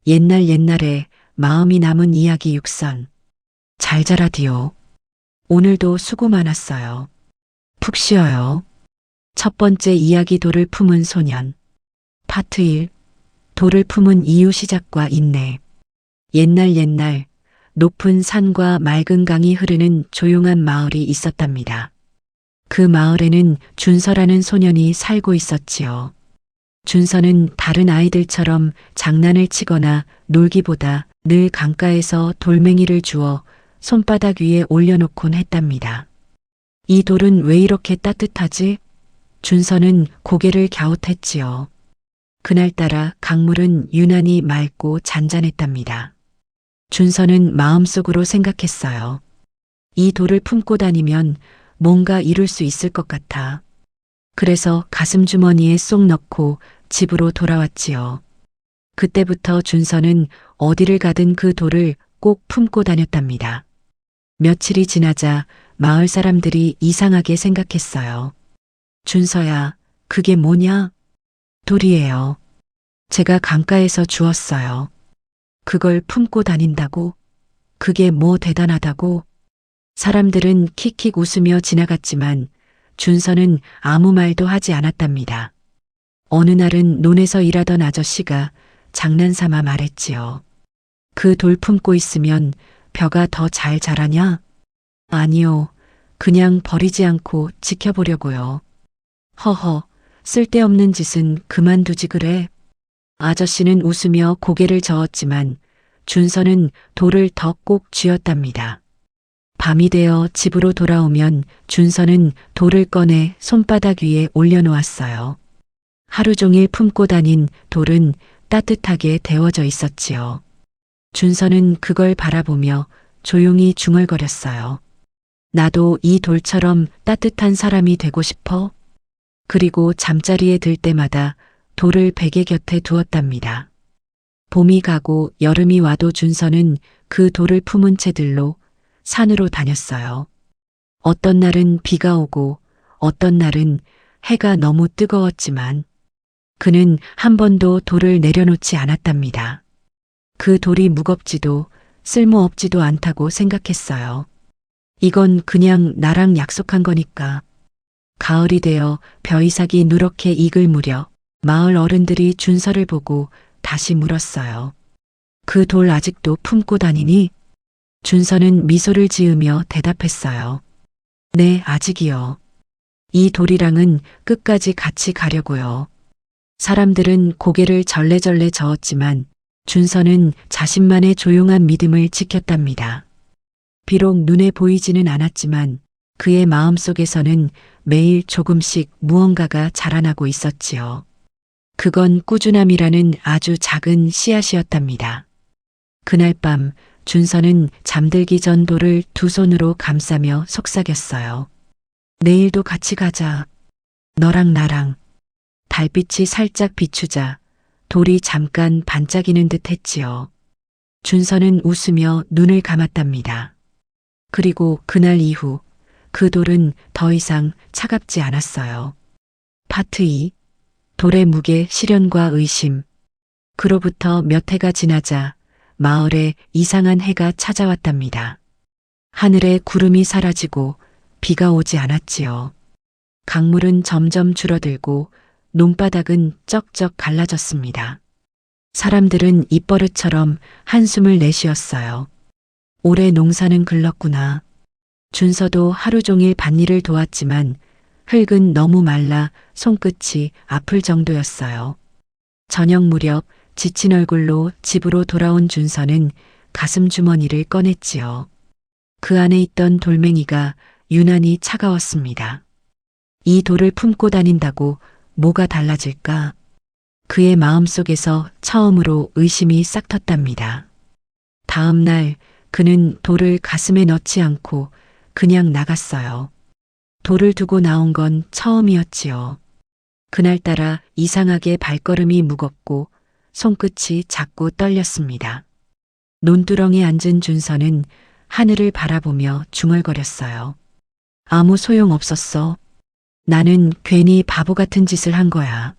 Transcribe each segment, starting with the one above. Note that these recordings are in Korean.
옛날에 마음이 남은 이야기 6선. 잘 자라디오. 오늘도 수고 많았어요. 푹 쉬어요. 첫 번째 이야기 돌을 품은 소년. 파트 1. 돌을 품은 이유 시작과 인내. 옛날 높은 산과 맑은 강이 흐르는 조용한 마을이 있었답니다. 그 마을에는 준서라는 소년이 살고 있었지요. 준서는 다른 아이들처럼 장난을 치거나 놀기보다 늘 강가에서 돌멩이를 주워 손바닥 위에 올려놓곤 했답니다. 이 돌은 왜 이렇게 따뜻하지? 준서는 고개를 갸웃했지요. 그날따라 강물은 유난히 맑고 잔잔했답니다. 준서는 마음속으로 생각했어요. 이 돌을 품고 다니면 뭔가 이룰 수 있을 것 같아. 그래서 가슴 주머니에 쏙 넣고 집으로 돌아왔지요. 그때부터 준서는 어디를 가든 그 돌을 꼭 품고 다녔답니다. 며칠이 지나자 마을 사람들이 이상하게 생각했어요. 준서야, 그게 뭐냐? 돌이에요. 제가 강가에서 주웠어요. 그걸 품고 다닌다고? 그게 뭐 대단하다고? 사람들은 킥킥 웃으며 지나갔지만 준서는 아무 말도 하지 않았답니다. 어느 날은 논에서 일하던 아저씨가 장난삼아 말했지요. 그 돌 품고 있으면 벼가 더 잘 자라냐? 아니요. 그냥 버리지 않고 지켜보려고요. 허허, 쓸데없는 짓은 그만두지 그래. 아저씨는 웃으며 고개를 저었지만 준서는 돌을 더 꼭 쥐었답니다. 밤이 되어 집으로 돌아오면 준서는 돌을 꺼내 손바닥 위에 올려놓았어요. 하루 종일 품고 다닌 돌은 따뜻하게 데워져 있었지요. 준서는 그걸 바라보며 조용히 중얼거렸어요. 나도 이 돌처럼 따뜻한 사람이 되고 싶어. 그리고 잠자리에 들 때마다 돌을 베개 곁에 두었답니다. 봄이 가고 여름이 와도 준서는 그 돌을 품은 채들로 산으로 다녔어요. 어떤 날은 비가 오고 어떤 날은 해가 너무 뜨거웠지만 그는 한 번도 돌을 내려놓지 않았답니다. 그 돌이 무겁지도 쓸모없지도 않다고 생각했어요. 이건 그냥 나랑 약속한 거니까. 가을이 되어 벼이삭이 누렇게 익을 무렵 마을 어른들이 준서를 보고 다시 물었어요. 그 돌 아직도 품고 다니니? 준서는 미소를 지으며 대답했어요. 네, 아직이요. 이 돌이랑은 끝까지 같이 가려고요. 사람들은 고개를 절레절레 저었지만 준서는 자신만의 조용한 믿음을 지켰답니다. 비록 눈에 보이지는 않았지만 그의 마음속에서는 매일 조금씩 무언가가 자라나고 있었지요. 그건 꾸준함이라는 아주 작은 씨앗이었답니다. 그날 밤 준서는 잠들기 전 돌을 두 손으로 감싸며 속삭였어요. 내일도 같이 가자. 너랑 나랑. 달빛이 살짝 비추자 돌이 잠깐 반짝이는 듯 했지요. 준서는 웃으며 눈을 감았답니다. 그리고 그날 이후 그 돌은 더 이상 차갑지 않았어요. 파트 2. 돌의 무게, 시련과 의심. 그로부터 몇 해가 지나자 마을에 이상한 해가 찾아왔답니다. 하늘에 구름이 사라지고 비가 오지 않았지요. 강물은 점점 줄어들고 논바닥은 쩍쩍 갈라졌습니다. 사람들은 입버릇처럼 한숨을 내쉬었어요. 올해 농사는 글렀구나. 준서도 하루 종일 밭일을 도왔지만 흙은 너무 말라 손끝이 아플 정도였어요. 저녁 무렵 지친 얼굴로 집으로 돌아온 준서는 가슴 주머니를 꺼냈지요. 그 안에 있던 돌멩이가 유난히 차가웠습니다. 이 돌을 품고 다닌다고 뭐가 달라질까? 그의 마음속에서 처음으로 의심이 싹 텄답니다. 다음 날 그는 돌을 가슴에 넣지 않고 그냥 나갔어요. 돌을 두고 나온 건 처음이었지요. 그날따라 이상하게 발걸음이 무겁고 손끝이 자꾸 떨렸습니다. 논두렁에 앉은 준서는 하늘을 바라보며 중얼거렸어요. 아무 소용 없었어. 나는 괜히 바보 같은 짓을 한 거야.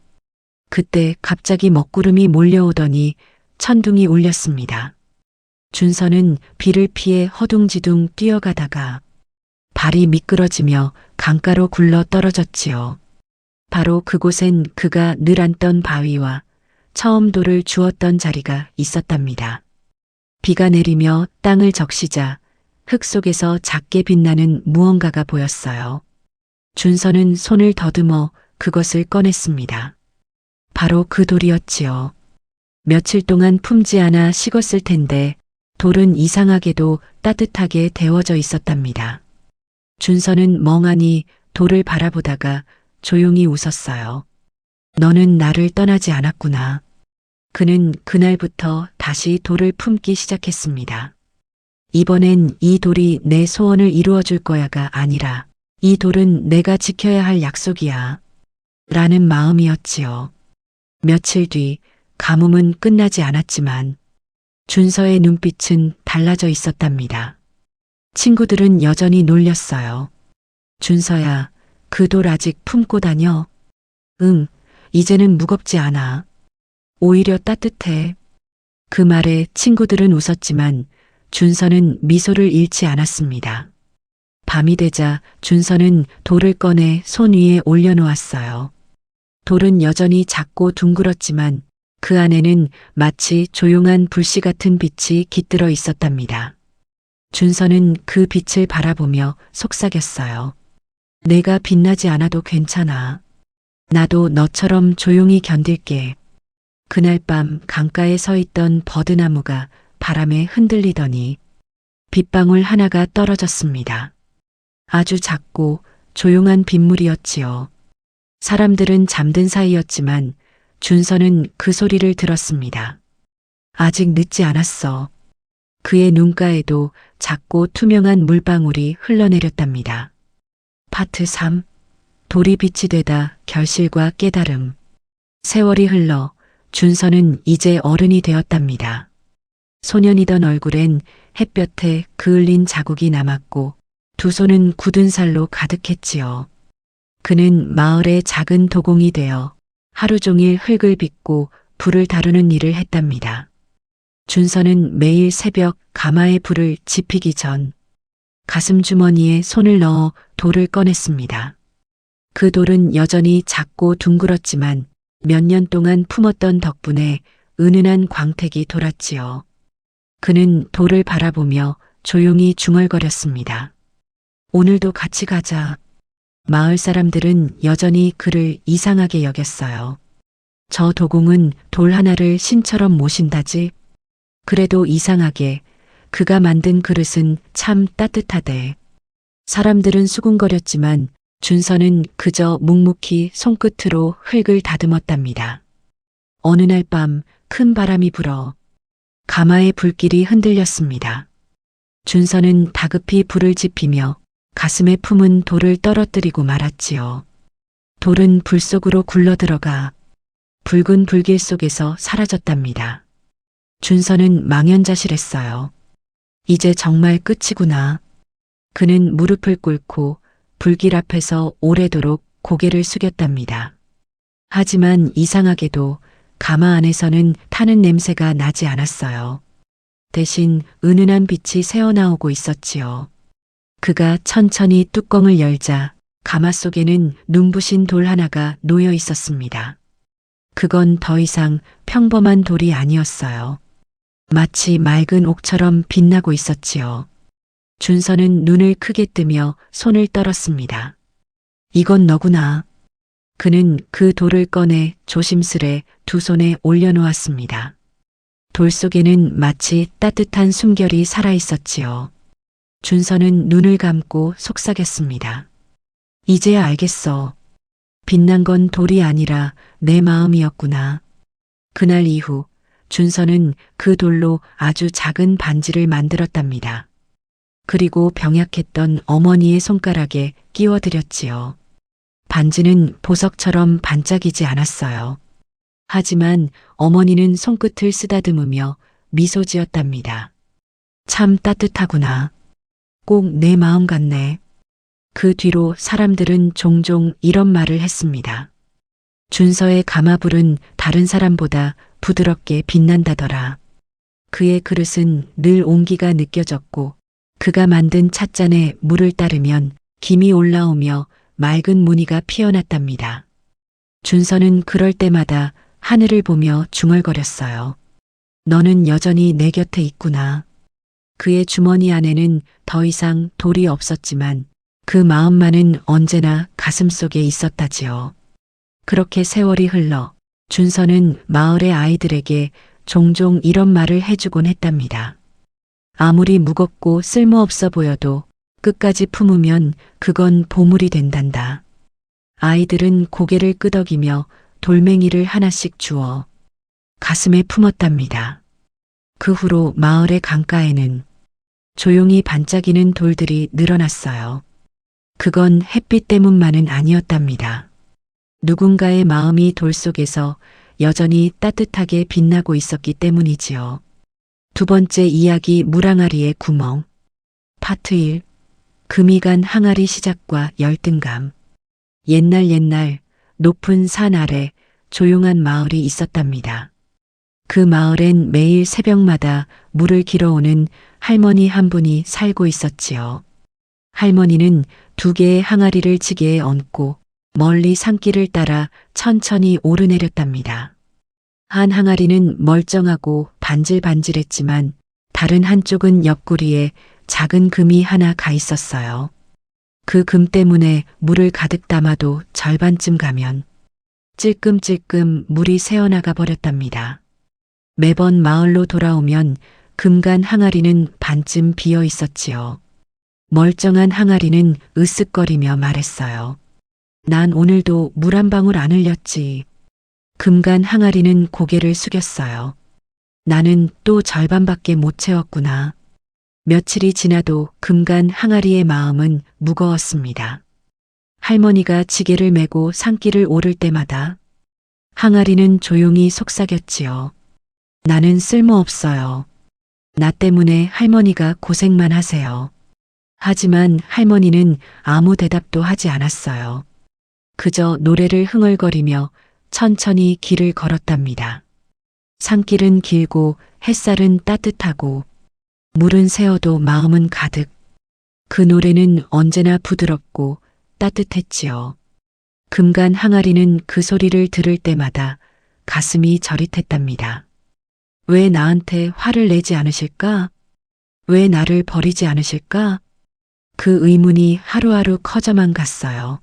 그때 갑자기 먹구름이 몰려오더니 천둥이 울렸습니다. 준서는 비를 피해 허둥지둥 뛰어가다가 발이 미끄러지며 강가로 굴러 떨어졌지요. 바로 그곳엔 그가 늘 앉던 바위와 처음 돌을 주었던 자리가 있었답니다. 비가 내리며 땅을 적시자 흙 속에서 작게 빛나는 무언가가 보였어요. 준서는 손을 더듬어 그것을 꺼냈습니다. 바로 그 돌이었지요. 며칠 동안 품지 않아 식었을 텐데 돌은 이상하게도 따뜻하게 데워져 있었답니다. 준서는 멍하니 돌을 바라보다가 조용히 웃었어요. 너는 나를 떠나지 않았구나. 그는 그날부터 다시 돌을 품기 시작했습니다. 이번엔 이 돌이 내 소원을 이루어 줄 거야가 아니라 이 돌은 내가 지켜야 할 약속이야. 라는 마음이었지요. 며칠 뒤 가뭄은 끝나지 않았지만 준서의 눈빛은 달라져 있었답니다. 친구들은 여전히 놀렸어요. 준서야, 그 돌 아직 품고 다녀? 응, 이제는 무겁지 않아. 오히려 따뜻해. 그 말에 친구들은 웃었지만 준서는 미소를 잃지 않았습니다. 밤이 되자 준서는 돌을 꺼내 손 위에 올려놓았어요. 돌은 여전히 작고 둥그렇지만 그 안에는 마치 조용한 불씨 같은 빛이 깃들어 있었답니다. 준서는 그 빛을 바라보며 속삭였어요. 내가 빛나지 않아도 괜찮아. 나도 너처럼 조용히 견딜게. 그날 밤 강가에 서 있던 버드나무가 바람에 흔들리더니 빗방울 하나가 떨어졌습니다. 아주 작고 조용한 빗물이었지요. 사람들은 잠든 사이였지만 준서는 그 소리를 들었습니다. 아직 늦지 않았어. 그의 눈가에도 작고 투명한 물방울이 흘러내렸답니다. 파트 3. 돌이 빛이 되다 결실과 깨달음. 세월이 흘러 준서는 이제 어른이 되었답니다. 소년이던 얼굴엔 햇볕에 그을린 자국이 남았고 두 손은 굳은 살로 가득했지요. 그는 마을의 작은 도공이 되어 하루 종일 흙을 빚고 불을 다루는 일을 했답니다. 준서는 매일 새벽 가마에 불을 지피기 전 가슴 주머니에 손을 넣어 돌을 꺼냈습니다. 그 돌은 여전히 작고 둥그렇지만 몇 년 동안 품었던 덕분에 은은한 광택이 돌았지요. 그는 돌을 바라보며 조용히 중얼거렸습니다. 오늘도 같이 가자. 마을 사람들은 여전히 그를 이상하게 여겼어요. 저 도공은 돌 하나를 신처럼 모신다지. 그래도 이상하게 그가 만든 그릇은 참 따뜻하대. 사람들은 수군거렸지만 준서는 그저 묵묵히 손끝으로 흙을 다듬었답니다. 어느 날 밤 큰 바람이 불어 가마의 불길이 흔들렸습니다. 준서는 다급히 불을 지피며 가슴에 품은 돌을 떨어뜨리고 말았지요. 돌은 불 속으로 굴러들어가 붉은 불길 속에서 사라졌답니다. 준서는 망연자실했어요. 이제 정말 끝이구나. 그는 무릎을 꿇고 불길 앞에서 오래도록 고개를 숙였답니다. 하지만 이상하게도 가마 안에서는 타는 냄새가 나지 않았어요. 대신 은은한 빛이 새어나오고 있었지요. 그가 천천히 뚜껑을 열자 가마 속에는 눈부신 돌 하나가 놓여 있었습니다. 그건 더 이상 평범한 돌이 아니었어요. 마치 맑은 옥처럼 빛나고 있었지요. 준서는 눈을 크게 뜨며 손을 떨었습니다. 이건 너구나. 그는 그 돌을 꺼내 조심스레 두 손에 올려놓았습니다. 돌 속에는 마치 따뜻한 숨결이 살아있었지요. 준서는 눈을 감고 속삭였습니다. 이제야 알겠어. 빛난 건 돌이 아니라 내 마음이었구나. 그날 이후 준서는 그 돌로 아주 작은 반지를 만들었답니다. 그리고 병약했던 어머니의 손가락에 끼워드렸지요. 반지는 보석처럼 반짝이지 않았어요. 하지만 어머니는 손끝을 쓰다듬으며 미소 지었답니다. 참 따뜻하구나. 꼭 내 마음 같네. 그 뒤로 사람들은 종종 이런 말을 했습니다. 준서의 가마불은 다른 사람보다 부드럽게 빛난다더라. 그의 그릇은 늘 온기가 느껴졌고 그가 만든 찻잔에 물을 따르면 김이 올라오며 맑은 무늬가 피어났답니다. 준서는 그럴 때마다 하늘을 보며 중얼거렸어요. 너는 여전히 내 곁에 있구나. 그의 주머니 안에는 더 이상 돌이 없었지만 그 마음만은 언제나 가슴속에 있었다지요. 그렇게 세월이 흘러 준서는 마을의 아이들에게 종종 이런 말을 해주곤 했답니다. 아무리 무겁고 쓸모없어 보여도 끝까지 품으면 그건 보물이 된단다. 아이들은 고개를 끄덕이며 돌멩이를 하나씩 주어 가슴에 품었답니다. 그 후로 마을의 강가에는 조용히 반짝이는 돌들이 늘어났어요. 그건 햇빛 때문만은 아니었답니다. 누군가의 마음이 돌 속에서 여전히 따뜻하게 빛나고 있었기 때문이지요. 두 번째 이야기 물항아리의 구멍. 파트 1. 금이 간 항아리 시작과 열등감. 옛날 높은 산 아래 조용한 마을이 있었답니다. 그 마을엔 매일 새벽마다 물을 길어오는 할머니 한 분이 살고 있었지요. 할머니는 두 개의 항아리를 지게에 얹고 멀리 산길을 따라 천천히 오르내렸답니다. 한 항아리는 멀쩡하고 반질반질했지만 다른 한쪽은 옆구리에 작은 금이 하나 가 있었어요. 그 금 때문에 물을 가득 담아도 절반쯤 가면 찔끔찔끔 물이 새어나가 버렸답니다. 매번 마을로 돌아오면 금간 항아리는 반쯤 비어 있었지요. 멀쩡한 항아리는 으쓱거리며 말했어요. 난 오늘도 물 한 방울 안 흘렸지. 금간 항아리는 고개를 숙였어요. 나는 또 절반밖에 못 채웠구나. 며칠이 지나도 금간 항아리의 마음은 무거웠습니다. 할머니가 지게를 메고 산길을 오를 때마다 항아리는 조용히 속삭였지요. 나는 쓸모없어요. 나 때문에 할머니가 고생만 하세요. 하지만 할머니는 아무 대답도 하지 않았어요. 그저 노래를 흥얼거리며 천천히 길을 걸었답니다. 산길은 길고 햇살은 따뜻하고 물은 새어도 마음은 가득. 그 노래는 언제나 부드럽고 따뜻했지요. 금간 항아리는 그 소리를 들을 때마다 가슴이 저릿했답니다. 왜 나한테 화를 내지 않으실까? 왜 나를 버리지 않으실까? 그 의문이 하루하루 커져만 갔어요.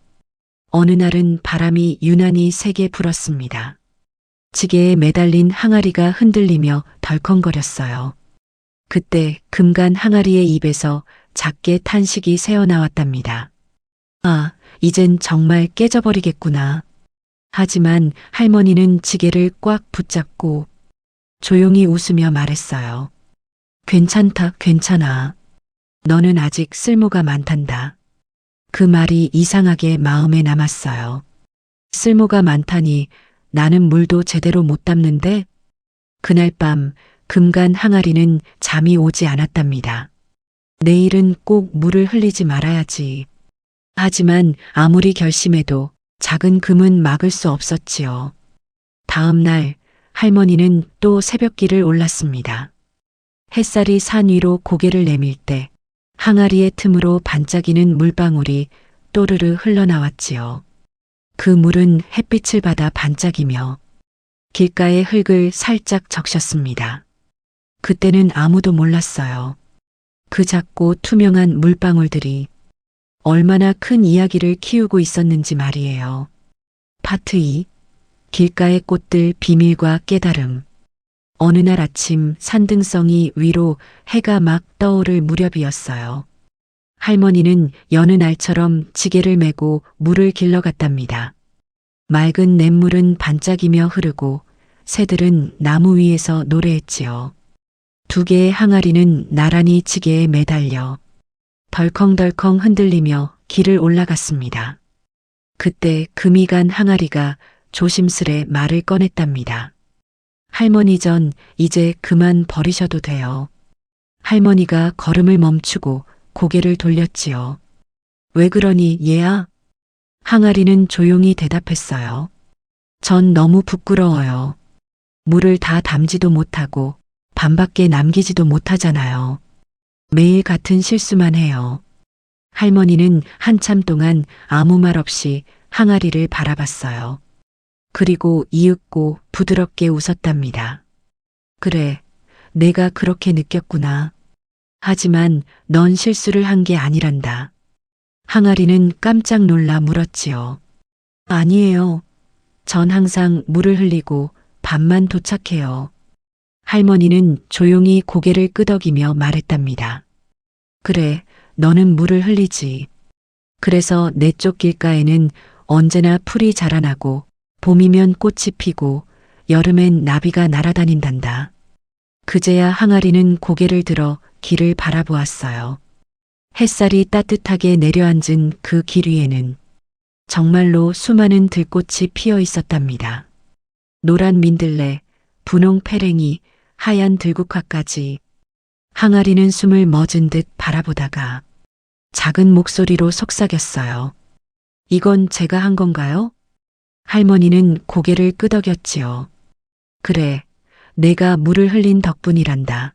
어느 날은 바람이 유난히 세게 불었습니다. 지게에 매달린 항아리가 흔들리며 덜컹거렸어요. 그때 금간 항아리의 입에서 작게 탄식이 새어나왔답니다. 아, 이젠 정말 깨져버리겠구나. 하지만 할머니는 지게를 꽉 붙잡고 조용히 웃으며 말했어요. 괜찮다, 괜찮아. 너는 아직 쓸모가 많단다. 그 말이 이상하게 마음에 남았어요. 쓸모가 많다니 나는 물도 제대로 못 담는데? 그날 밤 금간 항아리는 잠이 오지 않았답니다. 내일은 꼭 물을 흘리지 말아야지. 하지만 아무리 결심해도 작은 금은 막을 수 없었지요. 다음 날 할머니는 또 새벽길을 올랐습니다. 햇살이 산 위로 고개를 내밀 때 항아리의 틈으로 반짝이는 물방울이 또르르 흘러나왔지요. 그 물은 햇빛을 받아 반짝이며 길가의 흙을 살짝 적셨습니다. 그때는 아무도 몰랐어요. 그 작고 투명한 물방울들이 얼마나 큰 이야기를 키우고 있었는지 말이에요. 파트 2. 길가의 꽃들 비밀과 깨달음. 어느 날 아침 산등성이 위로 해가 막 떠오를 무렵이었어요. 할머니는 여느 날처럼 지게를 메고 물을 길러갔답니다. 맑은 냇물은 반짝이며 흐르고 새들은 나무 위에서 노래했지요. 두 개의 항아리는 나란히 지게에 매달려 덜컹덜컹 흔들리며 길을 올라갔습니다. 그때 금이 간 항아리가 조심스레 말을 꺼냈답니다. 할머니 전 이제 그만 버리셔도 돼요. 할머니가 걸음을 멈추고 고개를 돌렸지요. 왜 그러니 얘야? 항아리는 조용히 대답했어요. 전 너무 부끄러워요. 물을 다 담지도 못하고 반밖에 남기지도 못하잖아요. 매일 같은 실수만 해요. 할머니는 한참 동안 아무 말 없이 항아리를 바라봤어요. 그리고 이윽고 부드럽게 웃었답니다. 그래, 내가 그렇게 느꼈구나. 하지만 넌 실수를 한 게 아니란다. 항아리는 깜짝 놀라 물었지요. 아니에요. 전 항상 물을 흘리고 밥만 도착해요. 할머니는 조용히 고개를 끄덕이며 말했답니다. 그래, 너는 물을 흘리지. 그래서 내 쪽 길가에는 언제나 풀이 자라나고 봄이면 꽃이 피고 여름엔 나비가 날아다닌단다. 그제야 항아리는 고개를 들어 길을 바라보았어요. 햇살이 따뜻하게 내려앉은 그 길 위에는 정말로 수많은 들꽃이 피어 있었답니다. 노란 민들레, 분홍 페랭이, 하얀 들국화까지. 항아리는 숨을 멎은 듯 바라보다가 작은 목소리로 속삭였어요. 이건 제가 한 건가요? 할머니는 고개를 끄덕였지요. 그래, 내가 물을 흘린 덕분이란다.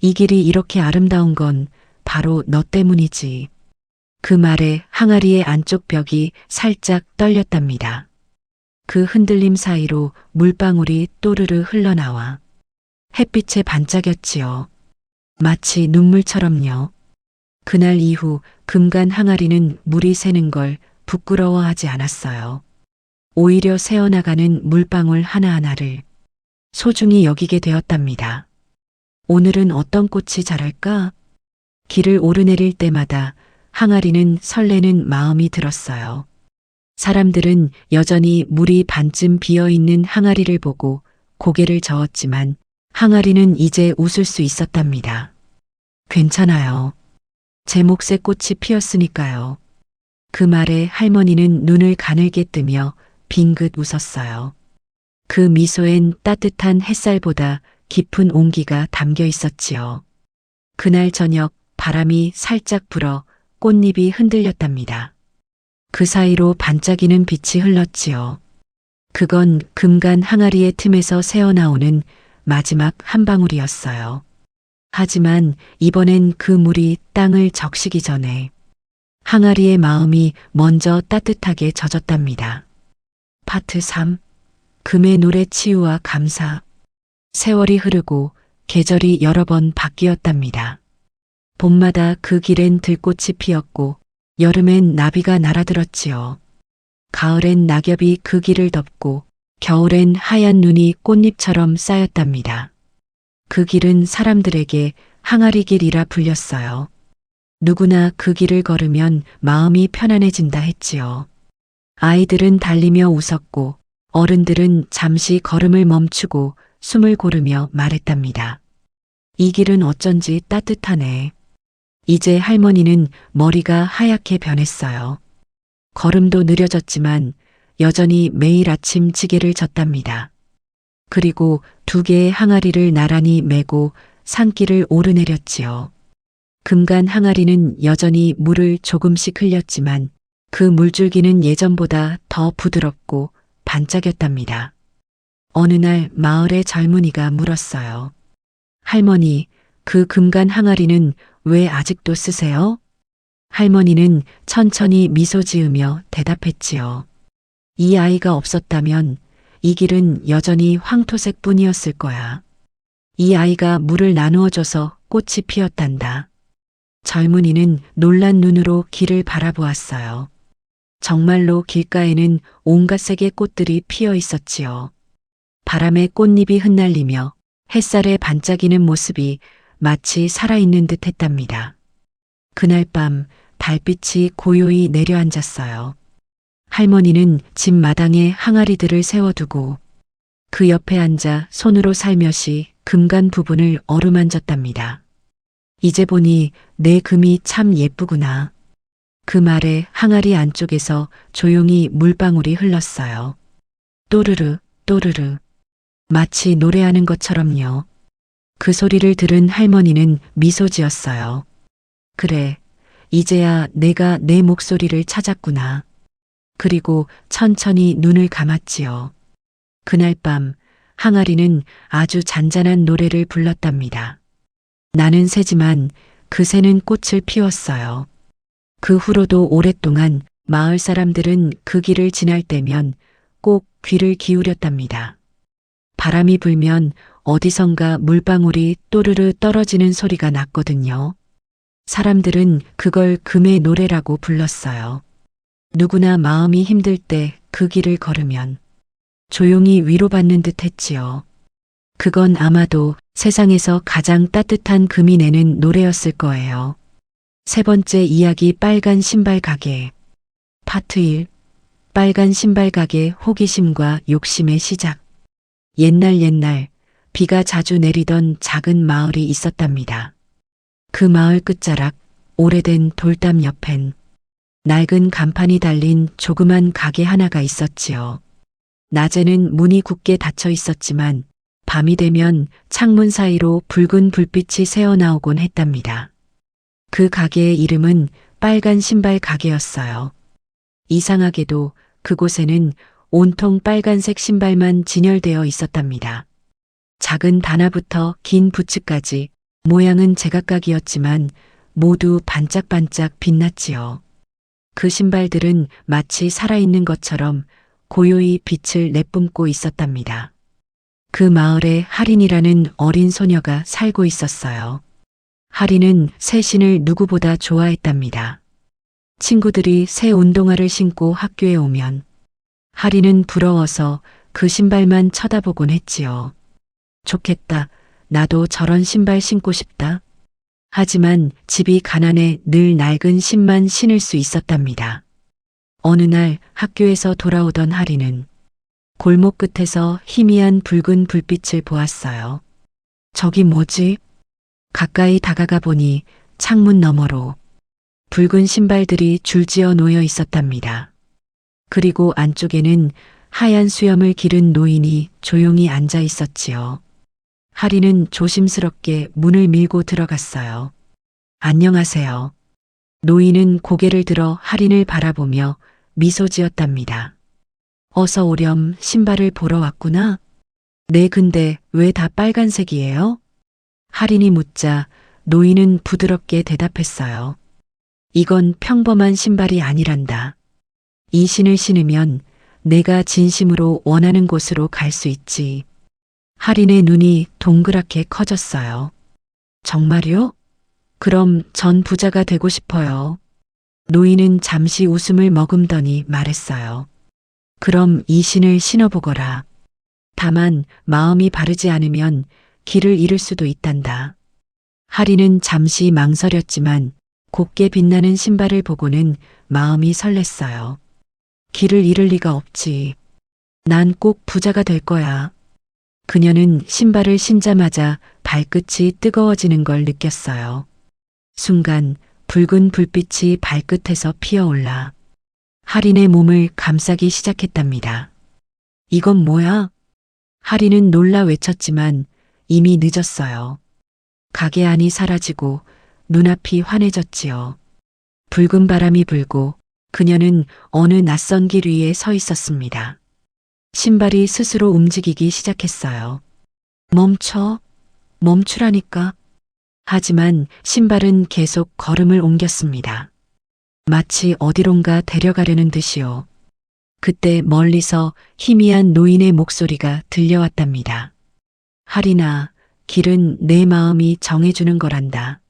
이 길이 이렇게 아름다운 건 바로 너 때문이지. 그 말에 항아리의 안쪽 벽이 살짝 떨렸답니다. 그 흔들림 사이로 물방울이 또르르 흘러나와 햇빛에 반짝였지요. 마치 눈물처럼요. 그날 이후 금간 항아리는 물이 새는 걸 부끄러워하지 않았어요. 오히려 새어나가는 물방울 하나하나를 소중히 여기게 되었답니다. 오늘은 어떤 꽃이 자랄까? 길을 오르내릴 때마다 항아리는 설레는 마음이 들었어요. 사람들은 여전히 물이 반쯤 비어있는 항아리를 보고 고개를 저었지만 항아리는 이제 웃을 수 있었답니다. 괜찮아요. 제 몫의 꽃이 피었으니까요. 그 말에 할머니는 눈을 가늘게 뜨며 빙긋 웃었어요. 그 미소엔 따뜻한 햇살보다 깊은 온기가 담겨 있었지요. 그날 저녁 바람이 살짝 불어 꽃잎이 흔들렸답니다. 그 사이로 반짝이는 빛이 흘렀지요. 그건 금간 항아리의 틈에서 새어나오는 마지막 한 방울이었어요. 하지만 이번엔 그 물이 땅을 적시기 전에 항아리의 마음이 먼저 따뜻하게 젖었답니다. 파트 3. 금의 노래 치유와 감사. 세월이 흐르고 계절이 여러 번 바뀌었답니다. 봄마다 그 길엔 들꽃이 피었고 여름엔 나비가 날아들었지요. 가을엔 낙엽이 그 길을 덮고 겨울엔 하얀 눈이 꽃잎처럼 쌓였답니다. 그 길은 사람들에게 항아리 길이라 불렸어요. 누구나 그 길을 걸으면 마음이 편안해진다 했지요. 아이들은 달리며 웃었고 어른들은 잠시 걸음을 멈추고 숨을 고르며 말했답니다. 이 길은 어쩐지 따뜻하네. 이제 할머니는 머리가 하얗게 변했어요. 걸음도 느려졌지만 여전히 매일 아침 지게를 졌답니다. 그리고 2개의 항아리를 나란히 메고 산길을 오르내렸지요. 금간 항아리는 여전히 물을 조금씩 흘렸지만 그 물줄기는 예전보다 더 부드럽고 반짝였답니다. 어느 날 마을의 젊은이가 물었어요. 할머니, 그 금간 항아리는 왜 아직도 쓰세요? 할머니는 천천히 미소 지으며 대답했지요. 이 아이가 없었다면 이 길은 여전히 황토색 뿐이었을 거야. 이 아이가 물을 나누어줘서 꽃이 피었단다. 젊은이는 놀란 눈으로 길을 바라보았어요. 정말로 길가에는 온갖 색의 꽃들이 피어 있었지요. 바람에 꽃잎이 흩날리며 햇살에 반짝이는 모습이 마치 살아있는 듯 했답니다. 그날 밤 달빛이 고요히 내려앉았어요. 할머니는 집 마당에 항아리들을 세워두고 그 옆에 앉아 손으로 살며시 금간 부분을 어루만졌답니다. 이제 보니 내 금이 참 예쁘구나. 그 말에 항아리 안쪽에서 조용히 물방울이 흘렀어요. 또르르 또르르. 마치 노래하는 것처럼요. 그 소리를 들은 할머니는 미소 지었어요. 그래, 이제야 내가 내 목소리를 찾았구나. 그리고 천천히 눈을 감았지요. 그날 밤 항아리는 아주 잔잔한 노래를 불렀답니다. 나는 새지만 그 새는 꽃을 피웠어요. 그 후로도 오랫동안 마을 사람들은 그 길을 지날 때면 꼭 귀를 기울였답니다. 바람이 불면 어디선가 물방울이 또르르 떨어지는 소리가 났거든요. 사람들은 그걸 금의 노래라고 불렀어요. 누구나 마음이 힘들 때 그 길을 걸으면 조용히 위로받는 듯 했지요. 그건 아마도 세상에서 가장 따뜻한 금이 내는 노래였을 거예요. 세 번째 이야기 빨간 신발 가게. 파트 1. 빨간 신발 가게 호기심과 욕심의 시작. 옛날 비가 자주 내리던 작은 마을이 있었답니다. 그 마을 끝자락 오래된 돌담 옆엔 낡은 간판이 달린 조그만 가게 하나가 있었지요. 낮에는 문이 굳게 닫혀 있었지만 밤이 되면 창문 사이로 붉은 불빛이 새어나오곤 했답니다. 그 가게의 이름은 빨간 신발 가게였어요. 이상하게도 그곳에는 온통 빨간색 신발만 진열되어 있었답니다. 작은 단화부터 긴 부츠까지 모양은 제각각이었지만 모두 반짝반짝 빛났지요. 그 신발들은 마치 살아있는 것처럼 고요히 빛을 내뿜고 있었답니다. 그 마을에 할인이라는 어린 소녀가 살고 있었어요. 할인은 새 신을 누구보다 좋아했답니다. 친구들이 새 운동화를 신고 학교에 오면 할인은 부러워서 그 신발만 쳐다보곤 했지요. 좋겠다. 나도 저런 신발 신고 싶다. 하지만 집이 가난해 늘 낡은 신만 신을 수 있었답니다. 어느 날 학교에서 돌아오던 할인은 골목 끝에서 희미한 붉은 불빛을 보았어요. 저기 뭐지? 가까이 다가가 보니 창문 너머로 붉은 신발들이 줄지어 놓여 있었답니다. 그리고 안쪽에는 하얀 수염을 기른 노인이 조용히 앉아 있었지요. 할인은 조심스럽게 문을 밀고 들어갔어요. 안녕하세요. 노인은 고개를 들어 할인을 바라보며 미소 지었답니다. 어서 오렴. 신발을 보러 왔구나. 네, 근데 왜 다 빨간색이에요? 할인이 묻자 노인은 부드럽게 대답했어요. 이건 평범한 신발이 아니란다. 이 신을 신으면 내가 진심으로 원하는 곳으로 갈 수 있지. 할인의 눈이 동그랗게 커졌어요. 정말요? 그럼 전 부자가 되고 싶어요. 노인은 잠시 웃음을 머금더니 말했어요. 그럼 이 신을 신어보거라. 다만 마음이 바르지 않으면 길을 잃을 수도 있단다. 할인은 잠시 망설였지만 곱게 빛나는 신발을 보고는 마음이 설렜어요. 길을 잃을 리가 없지. 난 꼭 부자가 될 거야. 그녀는 신발을 신자마자 발끝이 뜨거워지는 걸 느꼈어요. 순간 붉은 불빛이 발끝에서 피어올라 할인의 몸을 감싸기 시작했답니다. 이건 뭐야? 할인은 놀라 외쳤지만 이미 늦었어요. 가게 안이 사라지고 눈앞이 환해졌지요. 붉은 바람이 불고 그녀는 어느 낯선 길 위에 서 있었습니다. 신발이 스스로 움직이기 시작했어요. 멈춰. 멈추라니까. 하지만 신발은 계속 걸음을 옮겼습니다. 마치 어디론가 데려가려는 듯이요. 그때 멀리서 희미한 노인의 목소리가 들려왔답니다. 할인아, 길은 내 마음이 정해주는 거란다.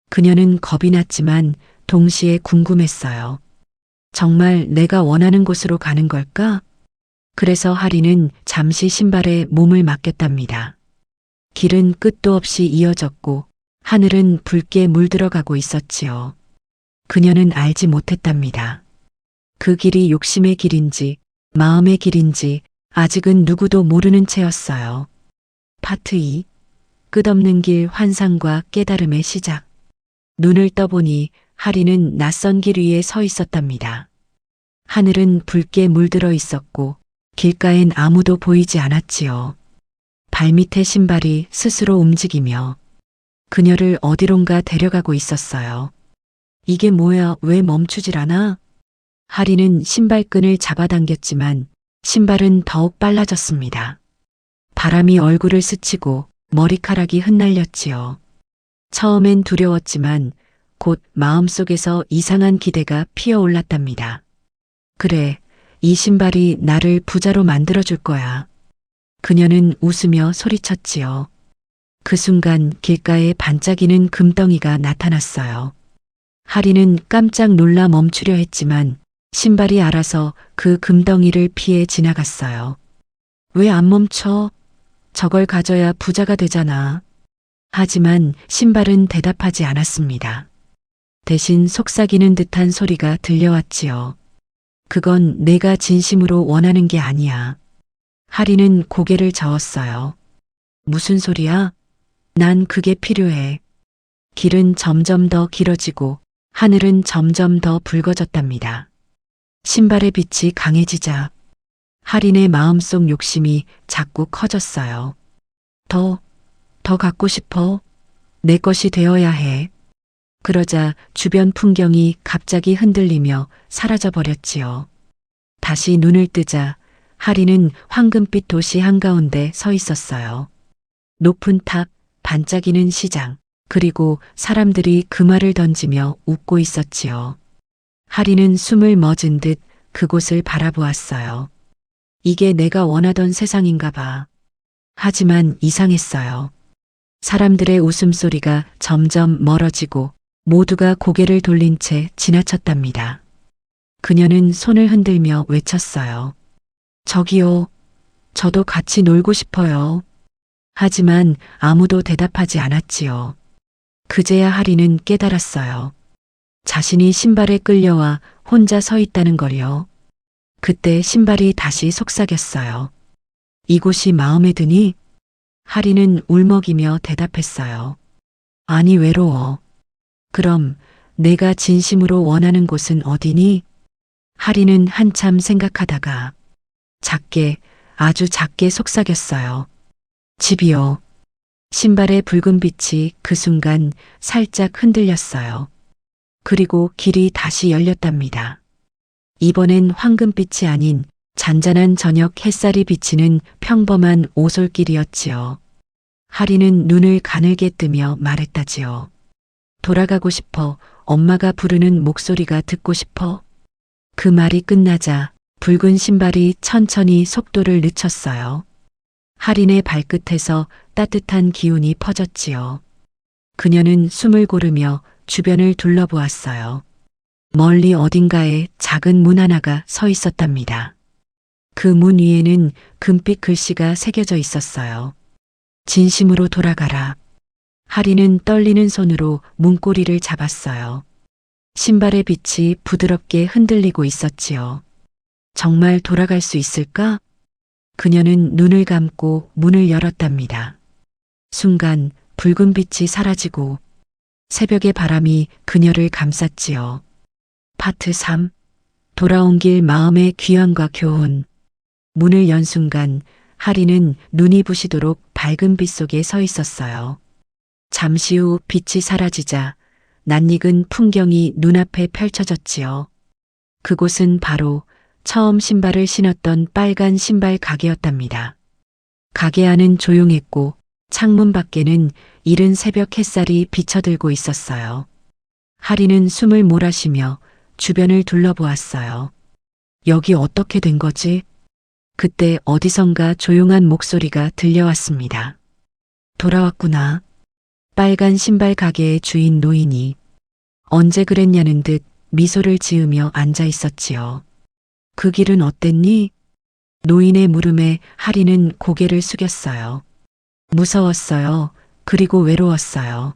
그녀는 겁이 났지만 동시에 궁금했어요. 정말 내가 원하는 곳으로 가는 걸까? 그래서 할인은 잠시 신발에 몸을 맡겼답니다. 길은 끝도 없이 이어졌고 하늘은 붉게 물들어가고 있었지요. 그녀는 알지 못했답니다. 그 길이 욕심의 길인지 마음의 길인지 아직은 누구도 모르는 채였어요. 파트 2. 끝없는 길 환상과 깨달음의 시작. 눈을 떠보니 할인은 낯선 길 위에 서 있었답니다. 하늘은 붉게 물들어 있었고 길가엔 아무도 보이지 않았지요. 발밑의 신발이 스스로 움직이며 그녀를 어디론가 데려가고 있었어요. 이게 뭐야? 왜 멈추질 않아? 할인은 신발끈을 잡아당겼지만 신발은 더욱 빨라졌습니다. 바람이 얼굴을 스치고 머리카락이 흩날렸지요. 처음엔 두려웠지만 곧 마음속에서 이상한 기대가 피어올랐답니다. 그래, 이 신발이 나를 부자로 만들어줄 거야. 그녀는 웃으며 소리쳤지요. 그 순간 길가에 반짝이는 금덩이가 나타났어요. 하리는 깜짝 놀라 멈추려 했지만 신발이 알아서 그 금덩이를 피해 지나갔어요. 왜 안 멈춰? 저걸 가져야 부자가 되잖아. 하지만 신발은 대답하지 않았습니다. 대신 속삭이는 듯한 소리가 들려왔지요. 그건 내가 진심으로 원하는 게 아니야. 하리는 고개를 저었어요. 무슨 소리야? 난 그게 필요해. 길은 점점 더 길어지고 하늘은 점점 더 붉어졌답니다. 신발의 빛이 강해지자 하린의 마음속 욕심이 자꾸 커졌어요. 더 갖고 싶어. 내 것이 되어야 해. 그러자 주변 풍경이 갑자기 흔들리며 사라져 버렸지요. 다시 눈을 뜨자 하리는 황금빛 도시 한가운데 서 있었어요. 높은 탑, 반짝이는 시장, 그리고 사람들이 금화를 던지며 웃고 있었지요. 하리는 숨을 멎은 듯 그곳을 바라보았어요. 이게 내가 원하던 세상인가 봐. 하지만 이상했어요. 사람들의 웃음소리가 점점 멀어지고 모두가 고개를 돌린 채 지나쳤답니다. 그녀는 손을 흔들며 외쳤어요. 저기요, 저도 같이 놀고 싶어요. 하지만 아무도 대답하지 않았지요. 그제야 하리는 깨달았어요. 자신이 신발에 끌려와 혼자 서 있다는 걸요. 그때 신발이 다시 속삭였어요. 이곳이 마음에 드니? 하리는 울먹이며 대답했어요. 아니, 외로워. 그럼 내가 진심으로 원하는 곳은 어디니? 하리는 한참 생각하다가 작게, 아주 작게 속삭였어요. 집이요. 신발의 붉은 빛이 그 순간 살짝 흔들렸어요. 그리고 길이 다시 열렸답니다. 이번엔 황금빛이 아닌 잔잔한 저녁 햇살이 비치는 평범한 오솔길이었지요. 하리는 눈을 가늘게 뜨며 말했다지요. 돌아가고 싶어. 엄마가 부르는 목소리가 듣고 싶어. 그 말이 끝나자 붉은 신발이 천천히 속도를 늦췄어요. 하린의 발끝에서 따뜻한 기운이 퍼졌지요. 그녀는 숨을 고르며 주변을 둘러보았어요. 멀리 어딘가에 작은 문 하나가 서 있었답니다. 그 문 위에는 금빛 글씨가 새겨져 있었어요. 진심으로 돌아가라. 하리는 떨리는 손으로 문고리를 잡았어요. 신발의 빛이 부드럽게 흔들리고 있었지요. 정말 돌아갈 수 있을까? 그녀는 눈을 감고 문을 열었답니다. 순간 붉은 빛이 사라지고 새벽의 바람이 그녀를 감쌌지요. 파트 3. 돌아온 길 마음의 귀환과 교훈. 문을 연 순간 하리는 눈이 부시도록 밝은 빛 속에 서 있었어요. 잠시 후 빛이 사라지자 낯익은 풍경이 눈앞에 펼쳐졌지요. 그곳은 바로 처음 신발을 신었던 빨간 신발 가게였답니다. 가게 안은 조용했고 창문 밖에는 이른 새벽 햇살이 비쳐들고 있었어요. 하리는 숨을 몰아쉬며 주변을 둘러보았어요. 여기 어떻게 된 거지? 그때 어디선가 조용한 목소리가 들려왔습니다. 돌아왔구나. 빨간 신발 가게의 주인 노인이 언제 그랬냐는 듯 미소를 지으며 앉아 있었지요. 그 길은 어땠니? 노인의 물음에 하리는 고개를 숙였어요. 무서웠어요. 그리고 외로웠어요.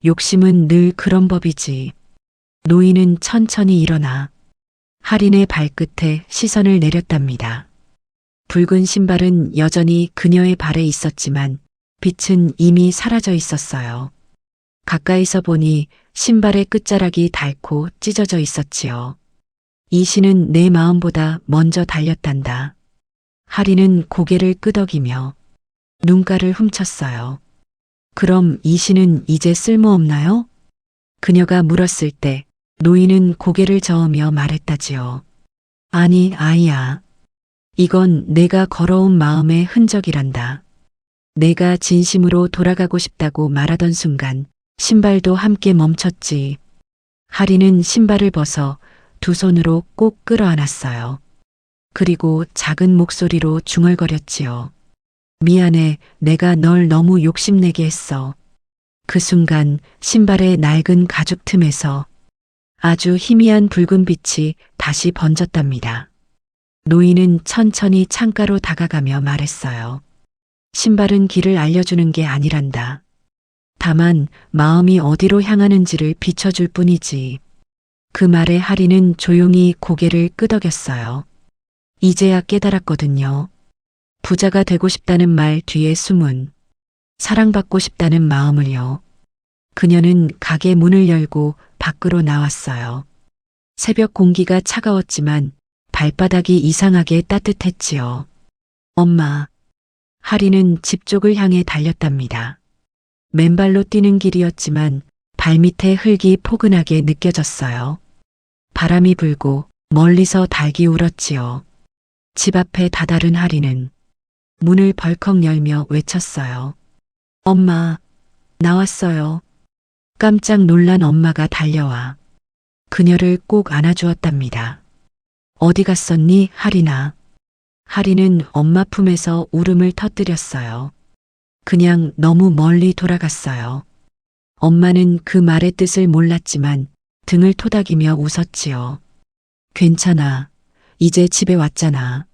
욕심은 늘 그런 법이지. 노인은 천천히 일어나 하린의 발끝에 시선을 내렸답니다. 붉은 신발은 여전히 그녀의 발에 있었지만 빛은 이미 사라져 있었어요. 가까이서 보니 신발의 끝자락이 닳고 찢어져 있었지요. 이 신은 내 마음보다 먼저 달렸단다. 하리는 고개를 끄덕이며 눈가를 훔쳤어요. 그럼 이 신은 이제 쓸모없나요? 그녀가 물었을 때 노인은 고개를 저으며 말했다지요. 아니, 아이야. 이건 내가 걸어온 마음의 흔적이란다. 내가 진심으로 돌아가고 싶다고 말하던 순간 신발도 함께 멈췄지. 하리는 신발을 벗어 두 손으로 꼭 끌어안았어요. 그리고 작은 목소리로 중얼거렸지요. 미안해, 내가 널 너무 욕심내게 했어. 그 순간 신발의 낡은 가죽 틈에서 아주 희미한 붉은 빛이 다시 번졌답니다. 노인은 천천히 창가로 다가가며 말했어요. 신발은 길을 알려주는 게 아니란다. 다만 마음이 어디로 향하는지를 비춰줄 뿐이지. 그 말에 하리는 조용히 고개를 끄덕였어요. 이제야 깨달았거든요. 부자가 되고 싶다는 말 뒤에 숨은 사랑받고 싶다는 마음을요. 그녀는 가게 문을 열고 밖으로 나왔어요. 새벽 공기가 차가웠지만 발바닥이 이상하게 따뜻했지요. 엄마. 하리는 집 쪽을 향해 달렸답니다. 맨발로 뛰는 길이었지만 발밑에 흙이 포근하게 느껴졌어요. 바람이 불고 멀리서 닭이 울었지요. 집 앞에 다다른 하리는 문을 벌컥 열며 외쳤어요. 엄마, 나왔어요. 깜짝 놀란 엄마가 달려와 그녀를 꼭 안아주었답니다. 어디 갔었니, 하리나? 하리는 엄마 품에서 울음을 터뜨렸어요. 그냥 너무 멀리 돌아갔어요. 엄마는 그 말의 뜻을 몰랐지만 등을 토닥이며 웃었지요. 괜찮아. 이제 집에 왔잖아.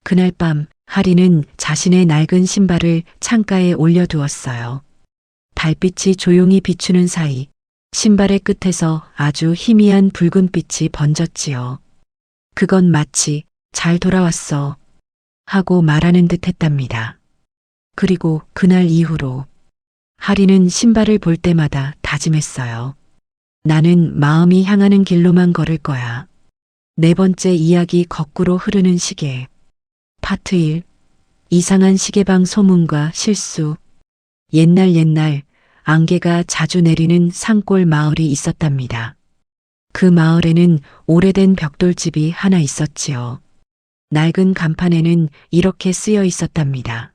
그날 밤 하리는 자신의 낡은 신발을 창가에 올려두었어요. 달빛이 조용히 비추는 사이 신발의 끝에서 아주 희미한 붉은 빛이 번졌지요. 그건 마치 잘 돌아왔어 하고 말하는 듯 했답니다. 그리고 그날 이후로 하리는 신발을 볼 때마다 다짐했어요. 나는 마음이 향하는 길로만 걸을 거야. 네 번째 이야기 거꾸로 흐르는 시계. 파트 1. 이상한 시계방 소문과 실수. 옛날 안개가 자주 내리는 산골 마을이 있었답니다. 그 마을에는 오래된 벽돌집이 하나 있었지요. 낡은 간판에는 이렇게 쓰여 있었답니다.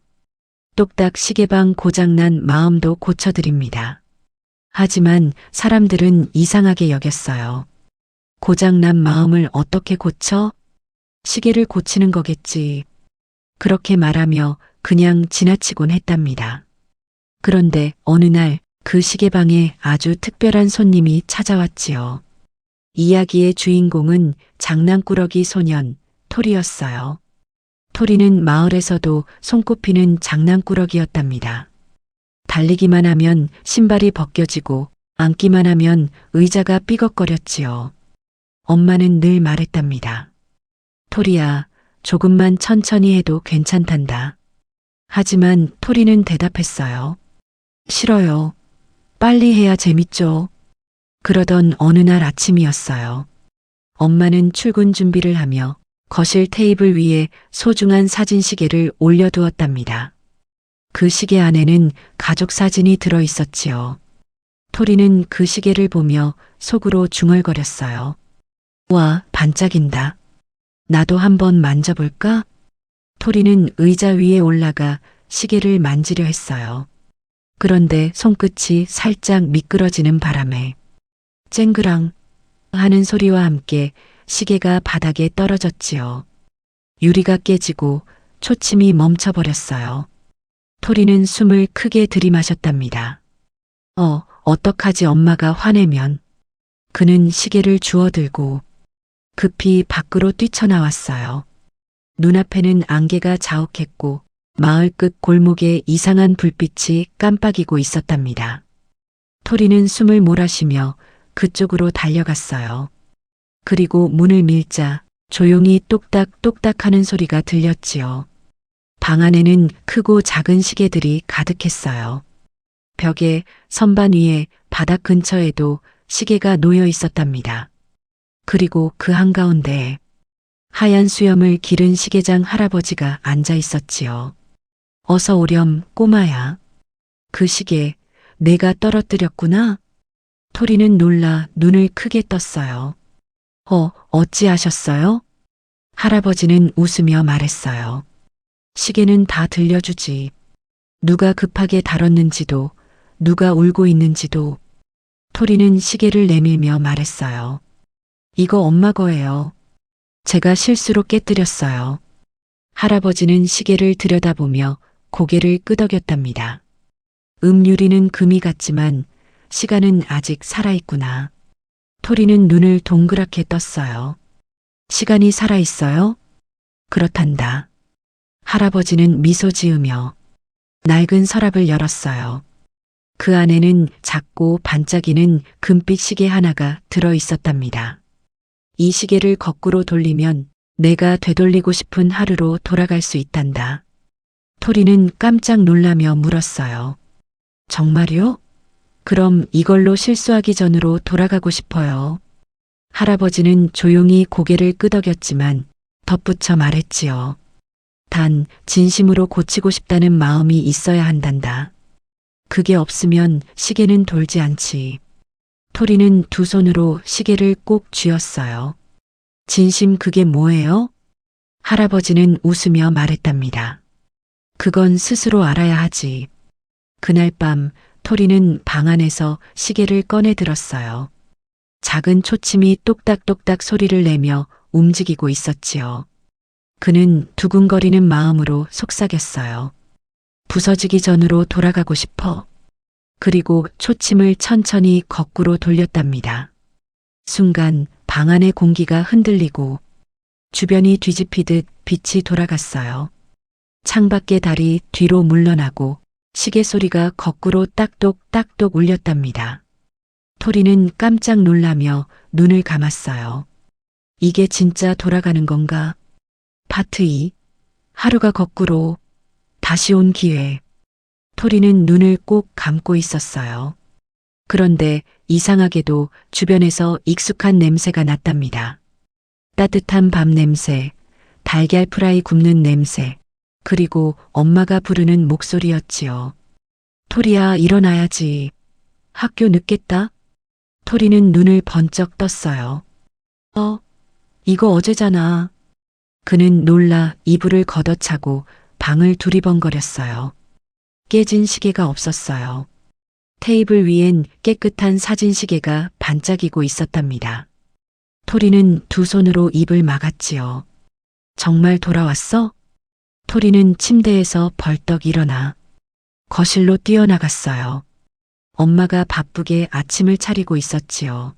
똑딱 시계방 고장난 마음도 고쳐드립니다. 하지만 사람들은 이상하게 여겼어요. 고장난 마음을 어떻게 고쳐? 시계를 고치는 거겠지. 그렇게 말하며 그냥 지나치곤 했답니다. 그런데 어느 날 그 시계방에 아주 특별한 손님이 찾아왔지요. 이야기의 주인공은 장난꾸러기 소년 토리였어요. 토리는 마을에서도 손꼽히는 장난꾸러기였답니다. 달리기만 하면 신발이 벗겨지고 앉기만 하면 의자가 삐걱거렸지요. 엄마는 늘 말했답니다. 토리야, 조금만 천천히 해도 괜찮단다. 하지만 토리는 대답했어요. 싫어요. 빨리 해야 재밌죠. 그러던 어느 날 아침이었어요. 엄마는 출근 준비를 하며 거실 테이블 위에 소중한 사진 시계를 올려두었답니다. 그 시계 안에는 가족 사진이 들어 있었지요. 토리는 그 시계를 보며 속으로 중얼거렸어요. 와, 반짝인다. 나도 한번 만져볼까? 토리는 의자 위에 올라가 시계를 만지려 했어요. 그런데 손끝이 살짝 미끄러지는 바람에 쨍그랑 하는 소리와 함께 시계가 바닥에 떨어졌지요. 유리가 깨지고 초침이 멈춰버렸어요. 토리는 숨을 크게 들이마셨답니다. 어떡하지 엄마가 화내면. 그는 시계를 주워들고 급히 밖으로 뛰쳐나왔어요. 눈앞에는 안개가 자욱했고 마을 끝 골목에 이상한 불빛이 깜빡이고 있었답니다. 토리는 숨을 몰아쉬며 그쪽으로 달려갔어요. 그리고 문을 밀자 조용히 똑딱똑딱 하는 소리가 들렸지요. 방 안에는 크고 작은 시계들이 가득했어요. 벽에, 선반 위에, 바닥 근처에도 시계가 놓여 있었답니다. 그리고 그 한가운데에 하얀 수염을 기른 시계장 할아버지가 앉아 있었지요. 어서 오렴, 꼬마야. 그 시계 내가 떨어뜨렸구나. 토리는 놀라 눈을 크게 떴어요. 어찌하셨어요? 할아버지는 웃으며 말했어요. 시계는 다 들려주지. 누가 급하게 다뤘는지도, 누가 울고 있는지도. 토리는 시계를 내밀며 말했어요. 이거 엄마 거예요. 제가 실수로 깨뜨렸어요. 할아버지는 시계를 들여다보며 고개를 끄덕였답니다. 음유리는 금이 같지만 시간은 아직 살아있구나. 토리는 눈을 동그랗게 떴어요. 시간이 살아있어요? 그렇단다. 할아버지는 미소 지으며 낡은 서랍을 열었어요. 그 안에는 작고 반짝이는 금빛 시계 하나가 들어 있었답니다. 이 시계를 거꾸로 돌리면 내가 되돌리고 싶은 하루로 돌아갈 수 있단다. 토리는 깜짝 놀라며 물었어요. 정말요? 그럼 이걸로 실수하기 전으로 돌아가고 싶어요. 할아버지는 조용히 고개를 끄덕였지만 덧붙여 말했지요. 단 진심으로 고치고 싶다는 마음이 있어야 한단다. 그게 없으면 시계는 돌지 않지. 토리는 두 손으로 시계를 꼭 쥐었어요. 진심 그게 뭐예요? 할아버지는 웃으며 말했답니다. 그건 스스로 알아야 하지. 그날 밤 토리는 방 안에서 시계를 꺼내 들었어요. 작은 초침이 똑딱똑딱 소리를 내며 움직이고 있었지요. 그는 두근거리는 마음으로 속삭였어요. 부서지기 전으로 돌아가고 싶어. 그리고 초침을 천천히 거꾸로 돌렸답니다. 순간 방 안의 공기가 흔들리고 주변이 뒤집히듯 빛이 돌아갔어요. 창밖의 달이 뒤로 물러나고 시계 소리가 거꾸로 딱똑딱똑 울렸답니다. 토리는 깜짝 놀라며 눈을 감았어요. 이게 진짜 돌아가는 건가? 파트 2. 하루가 거꾸로 다시 온 기회. 토리는 눈을 꼭 감고 있었어요. 그런데 이상하게도 주변에서 익숙한 냄새가 났답니다. 따뜻한 밥 냄새, 달걀 프라이 굽는 냄새, 그리고 엄마가 부르는 목소리였지요. 토리야, 일어나야지. 학교 늦겠다. 토리는 눈을 번쩍 떴어요. 이거 어제잖아. 그는 놀라 이불을 걷어차고 방을 두리번거렸어요. 깨진 시계가 없었어요. 테이블 위엔 깨끗한 사진 시계가 반짝이고 있었답니다. 토리는 두 손으로 입을 막았지요. 정말 돌아왔어? 토리는 침대에서 벌떡 일어나 거실로 뛰어나갔어요. 엄마가 바쁘게 아침을 차리고 있었지요.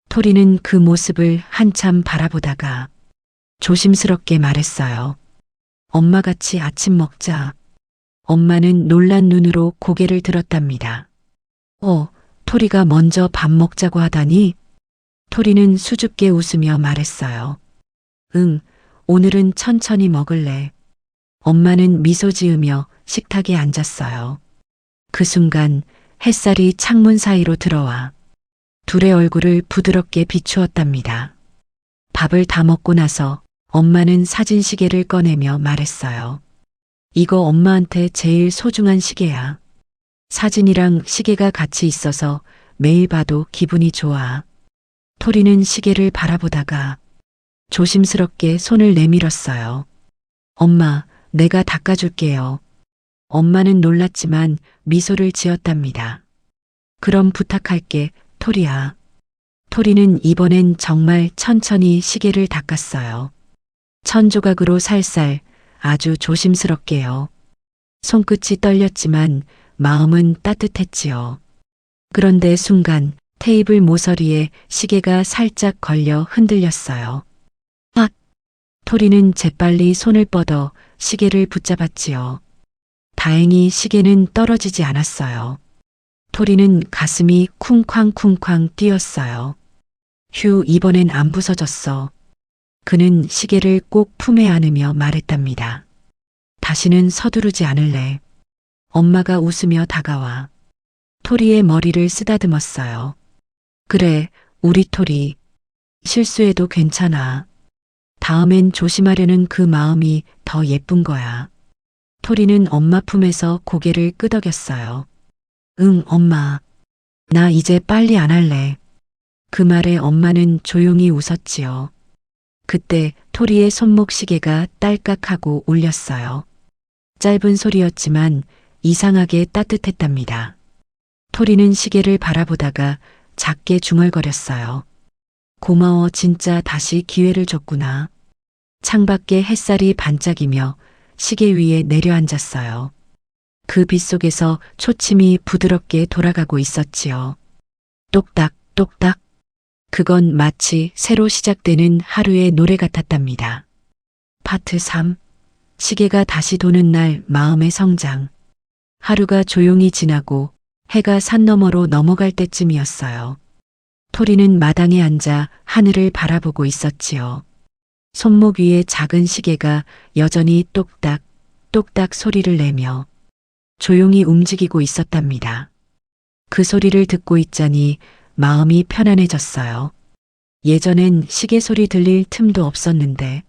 토리는 그 모습을 한참 바라보다가 조심스럽게 말했어요. 엄마 같이 아침 먹자. 엄마는 놀란 눈으로 고개를 들었답니다. 토리가 먼저 밥 먹자고 하다니? 토리는 수줍게 웃으며 말했어요. 응, 오늘은 천천히 먹을래. 엄마는 미소 지으며 식탁에 앉았어요. 그 순간 햇살이 창문 사이로 들어와 둘의 얼굴을 부드럽게 비추었답니다. 밥을 다 먹고 나서 엄마는 사진 시계를 꺼내며 말했어요. 이거 엄마한테 제일 소중한 시계야. 사진이랑 시계가 같이 있어서 매일 봐도 기분이 좋아. 토리는 시계를 바라보다가 조심스럽게 손을 내밀었어요. 엄마, 내가 닦아줄게요. 엄마는 놀랐지만 미소를 지었답니다. 그럼 부탁할게, 토리야. 토리는 이번엔 정말 천천히 시계를 닦았어요. 천조각으로 살살, 아주 조심스럽게요. 손끝이 떨렸지만 마음은 따뜻했지요. 그런데 순간 테이블 모서리에 시계가 살짝 걸려 흔들렸어요. 토리는 재빨리 손을 뻗어 시계를 붙잡았지요. 다행히 시계는 떨어지지 않았어요. 토리는 가슴이 쿵쾅쿵쾅 뛰었어요. 휴, 이번엔 안 부서졌어. 그는 시계를 꼭 품에 안으며 말했답니다. 다시는 서두르지 않을래. 엄마가 웃으며 다가와 토리의 머리를 쓰다듬었어요. 그래, 우리 토리. 실수해도 괜찮아. 다음엔 조심하려는 그 마음이 더 예쁜 거야. 토리는 엄마 품에서 고개를 끄덕였어요. 응, 엄마. 나 이제 빨리 안 할래. 그 말에 엄마는 조용히 웃었지요. 그때 토리의 손목 시계가 딸깍하고 울렸어요. 짧은 소리였지만 이상하게 따뜻했답니다. 토리는 시계를 바라보다가 작게 중얼거렸어요. 고마워, 진짜 다시 기회를 줬구나. 창밖에 햇살이 반짝이며 시계 위에 내려앉았어요. 그 빛 속에서 초침이 부드럽게 돌아가고 있었지요. 똑딱, 똑딱. 그건 마치 새로 시작되는 하루의 노래 같았답니다. 파트 3. 시계가 다시 도는 날 마음의 성장. 하루가 조용히 지나고 해가 산 너머로 넘어갈 때쯤이었어요. 토리는 마당에 앉아 하늘을 바라보고 있었지요. 손목 위에 작은 시계가 여전히 똑딱, 똑딱 소리를 내며 조용히 움직이고 있었답니다. 그 소리를 듣고 있자니 마음이 편안해졌어요. 예전엔 시계 소리 들릴 틈도 없었는데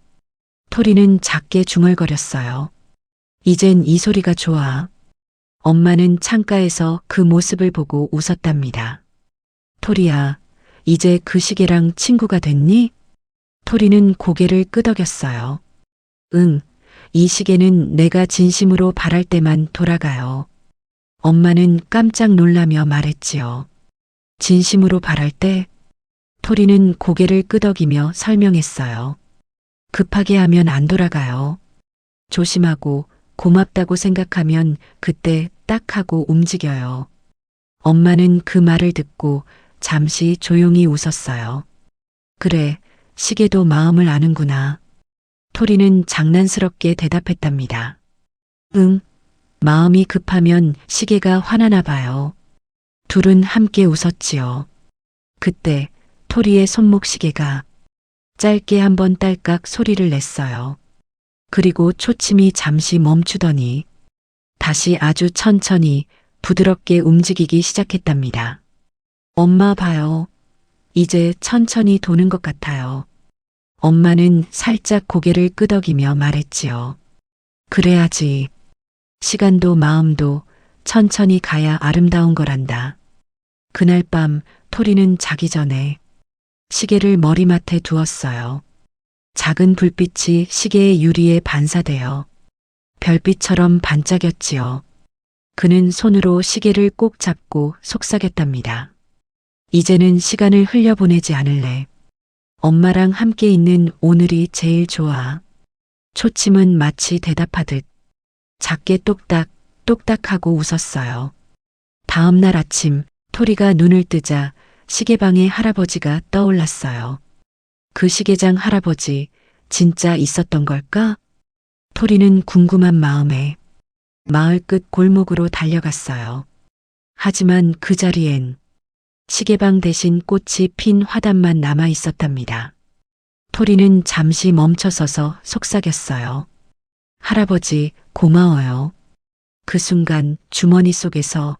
토리는 작게 중얼거렸어요. 이젠 이 소리가 좋아. 엄마는 창가에서 그 모습을 보고 웃었답니다. 토리야, 이제 그 시계랑 친구가 됐니? 토리는 고개를 끄덕였어요. 응, 이 시계는 내가 진심으로 바랄 때만 돌아가요. 엄마는 깜짝 놀라며 말했지요. 진심으로 바랄 때? 토리는 고개를 끄덕이며 설명했어요. 급하게 하면 안 돌아가요. 조심하고 고맙다고 생각하면 그때 딱 하고 움직여요. 엄마는 그 말을 듣고 잠시 조용히 웃었어요. 그래, 시계도 마음을 아는구나. 토리는 장난스럽게 대답했답니다. 응, 마음이 급하면 시계가 화나나 봐요. 둘은 함께 웃었지요. 그때 토리의 손목 시계가 짧게 한번 딸깍 소리를 냈어요. 그리고 초침이 잠시 멈추더니 다시 아주 천천히 부드럽게 움직이기 시작했답니다. 엄마 봐요. 이제 천천히 도는 것 같아요. 엄마는 살짝 고개를 끄덕이며 말했지요. 그래야지. 시간도 마음도 천천히 가야 아름다운 거란다. 그날 밤 토리는 자기 전에 시계를 머리맡에 두었어요. 작은 불빛이 시계의 유리에 반사되어 별빛처럼 반짝였지요. 그는 손으로 시계를 꼭 잡고 속삭였답니다. 이제는 시간을 흘려보내지 않을래. 엄마랑 함께 있는 오늘이 제일 좋아. 초침은 마치 대답하듯 작게 똑딱, 똑딱하고 웃었어요. 다음 날 아침 토리가 눈을 뜨자 시계방에 할아버지가 떠올랐어요. 그 시계장 할아버지 진짜 있었던 걸까? 토리는 궁금한 마음에 마을 끝 골목으로 달려갔어요. 하지만 그 자리엔 시계방 대신 꽃이 핀 화단만 남아 있었답니다. 토리는 잠시 멈춰서서 속삭였어요. 할아버지, 고마워요. 그 순간 주머니 속에서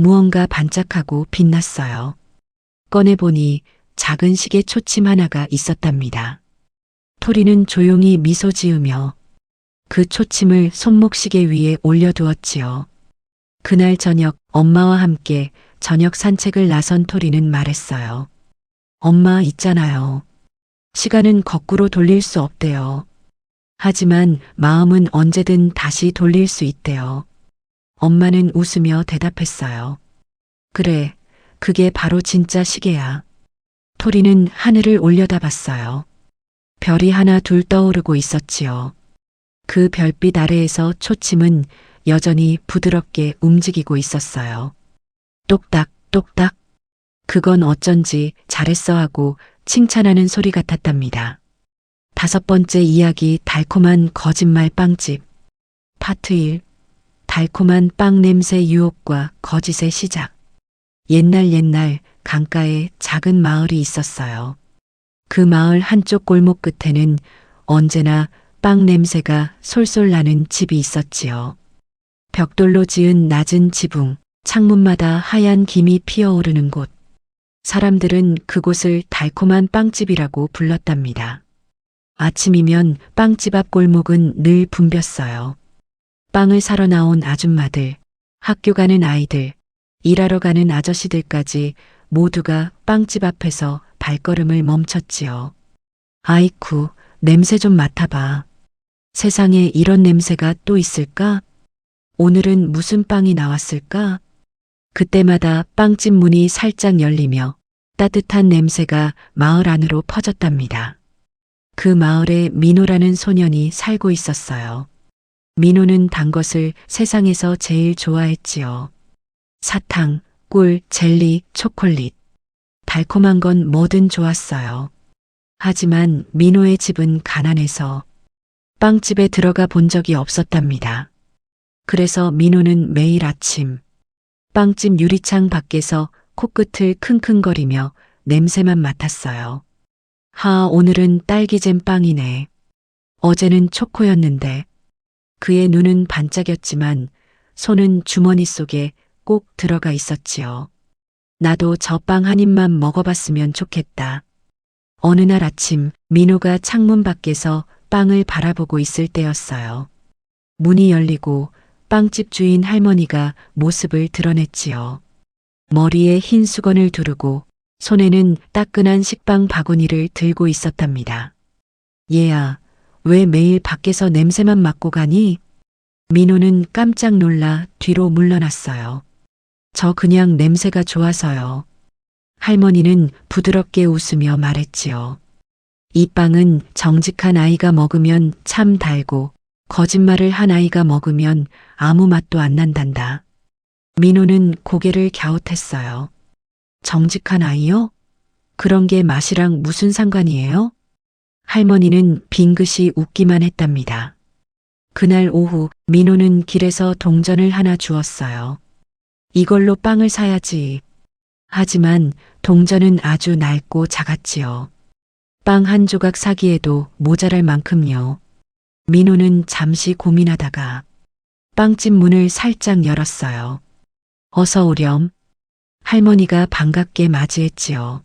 무언가 반짝하고 빛났어요. 꺼내보니 작은 시계 초침 하나가 있었답니다. 토리는 조용히 미소 지으며 그 초침을 손목시계 위에 올려두었지요. 그날 저녁 엄마와 함께 저녁 산책을 나선 토리는 말했어요. 엄마 있잖아요. 시간은 거꾸로 돌릴 수 없대요. 하지만 마음은 언제든 다시 돌릴 수 있대요. 엄마는 웃으며 대답했어요. 그래, 그게 바로 진짜 시계야. 토리는 하늘을 올려다봤어요. 별이 하나 둘 떠오르고 있었지요. 그 별빛 아래에서 초침은 여전히 부드럽게 움직이고 있었어요. 똑딱, 똑딱. 그건 어쩐지 잘했어 하고 칭찬하는 소리 같았답니다. 5번째 이야기 달콤한 거짓말 빵집. 파트 1. 달콤한 빵 냄새 유혹과 거짓의 시작. 옛날 강가에 작은 마을이 있었어요. 그 마을 한쪽 골목 끝에는 언제나 빵 냄새가 솔솔 나는 집이 있었지요. 벽돌로 지은 낮은 지붕, 창문마다 하얀 김이 피어오르는 곳. 사람들은 그곳을 달콤한 빵집이라고 불렀답니다. 아침이면 빵집 앞 골목은 늘 붐볐어요. 빵을 사러 나온 아줌마들, 학교 가는 아이들, 일하러 가는 아저씨들까지 모두가 빵집 앞에서 발걸음을 멈췄지요. 아이쿠, 냄새 좀 맡아봐. 세상에 이런 냄새가 또 있을까? 오늘은 무슨 빵이 나왔을까? 그때마다 빵집 문이 살짝 열리며 따뜻한 냄새가 마을 안으로 퍼졌답니다. 그 마을에 민호라는 소년이 살고 있었어요. 민호는 단 것을 세상에서 제일 좋아했지요. 사탕, 꿀, 젤리, 초콜릿. 달콤한 건 뭐든 좋았어요. 하지만 민호의 집은 가난해서 빵집에 들어가 본 적이 없었답니다. 그래서 민호는 매일 아침 빵집 유리창 밖에서 코끝을 킁킁거리며 냄새만 맡았어요. 오늘은 딸기잼 빵이네. 어제는 초코였는데. 그의 눈은 반짝였지만 손은 주머니 속에 꼭 들어가 있었지요. 나도 저 빵 한 입만 먹어봤으면 좋겠다. 어느 날 아침 민호가 창문 밖에서 빵을 바라보고 있을 때였어요. 문이 열리고 빵집 주인 할머니가 모습을 드러냈지요. 머리에 흰 수건을 두르고 손에는 따끈한 식빵 바구니를 들고 있었답니다. 얘야, 왜 매일 밖에서 냄새만 맡고 가니? 민호는 깜짝 놀라 뒤로 물러났어요. 저 그냥 냄새가 좋아서요. 할머니는 부드럽게 웃으며 말했지요. 이 빵은 정직한 아이가 먹으면 참 달고 거짓말을 한 아이가 먹으면 아무 맛도 안 난단다. 민호는 고개를 갸웃했어요. 정직한 아이요? 그런 게 맛이랑 무슨 상관이에요? 할머니는 빙긋이 웃기만 했답니다. 그날 오후 민호는 길에서 동전을 하나 주었어요. 이걸로 빵을 사야지. 하지만 동전은 아주 낡고 작았지요. 빵 한 조각 사기에도 모자랄 만큼요. 민호는 잠시 고민하다가 빵집 문을 살짝 열었어요. 어서 오렴. 할머니가 반갑게 맞이했지요.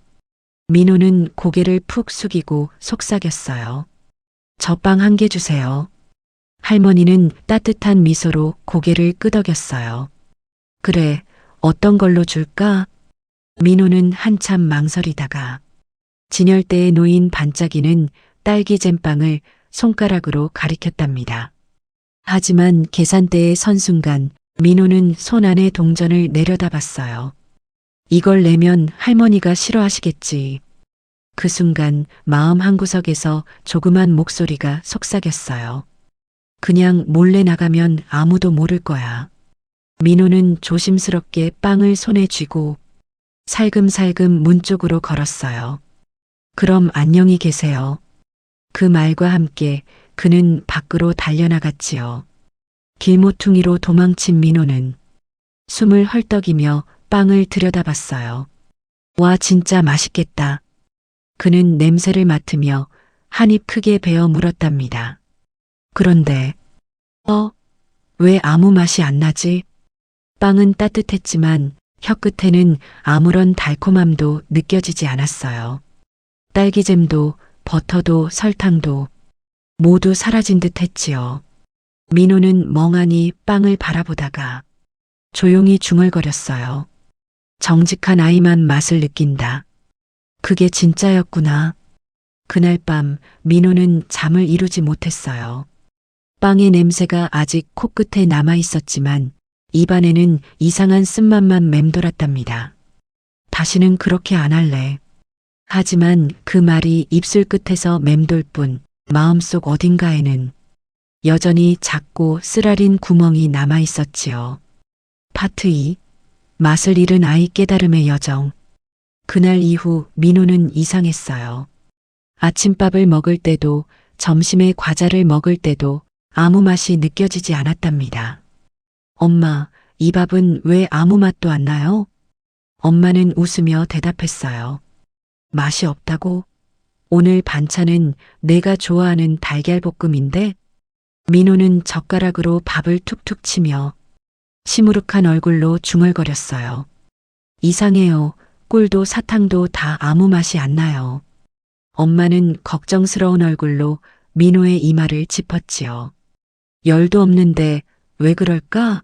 민호는 고개를 푹 숙이고 속삭였어요. 저 빵 한 개 주세요. 할머니는 따뜻한 미소로 고개를 끄덕였어요. 그래, 어떤 걸로 줄까? 민호는 한참 망설이다가 진열대에 놓인 반짝이는 딸기잼빵을 손가락으로 가리켰답니다. 하지만 계산대에 선 순간 민호는 손 안에 동전을 내려다봤어요. 이걸 내면 할머니가 싫어하시겠지. 그 순간 마음 한구석에서 조그만 목소리가 속삭였어요. 그냥 몰래 나가면 아무도 모를 거야. 민호는 조심스럽게 빵을 손에 쥐고 살금살금 문 쪽으로 걸었어요. 그럼 안녕히 계세요. 그 말과 함께 그는 밖으로 달려나갔지요. 길모퉁이로 도망친 민호는 숨을 헐떡이며 빵을 들여다봤어요. 와, 진짜 맛있겠다. 그는 냄새를 맡으며 한 입 크게 베어 물었답니다. 그런데 왜 아무 맛이 안 나지? 빵은 따뜻했지만 혀끝에는 아무런 달콤함도 느껴지지 않았어요. 딸기잼도 버터도 설탕도 모두 사라진 듯 했지요. 민호는 멍하니 빵을 바라보다가 조용히 중얼거렸어요. 정직한 아이만 맛을 느낀다. 그게 진짜였구나. 그날 밤 민호는 잠을 이루지 못했어요. 빵의 냄새가 아직 코끝에 남아 있었지만 입안에는 이상한 쓴맛만 맴돌았답니다. 다시는 그렇게 안 할래. 하지만 그 말이 입술 끝에서 맴돌 뿐 마음속 어딘가에는 여전히 작고 쓰라린 구멍이 남아 있었지요. 파트 2. 맛을 잃은 아이 깨달음의 여정. 그날 이후 민호는 이상했어요. 아침밥을 먹을 때도 점심에 과자를 먹을 때도 아무 맛이 느껴지지 않았답니다. 엄마, 이 밥은 왜 아무 맛도 안 나요? 엄마는 웃으며 대답했어요. 맛이 없다고? 오늘 반찬은 내가 좋아하는 달걀볶음인데? 민호는 젓가락으로 밥을 툭툭 치며 시무룩한 얼굴로 중얼거렸어요. 이상해요. 꿀도 사탕도 다 아무 맛이 안 나요. 엄마는 걱정스러운 얼굴로 민호의 이마를 짚었지요. 열도 없는데 왜 그럴까?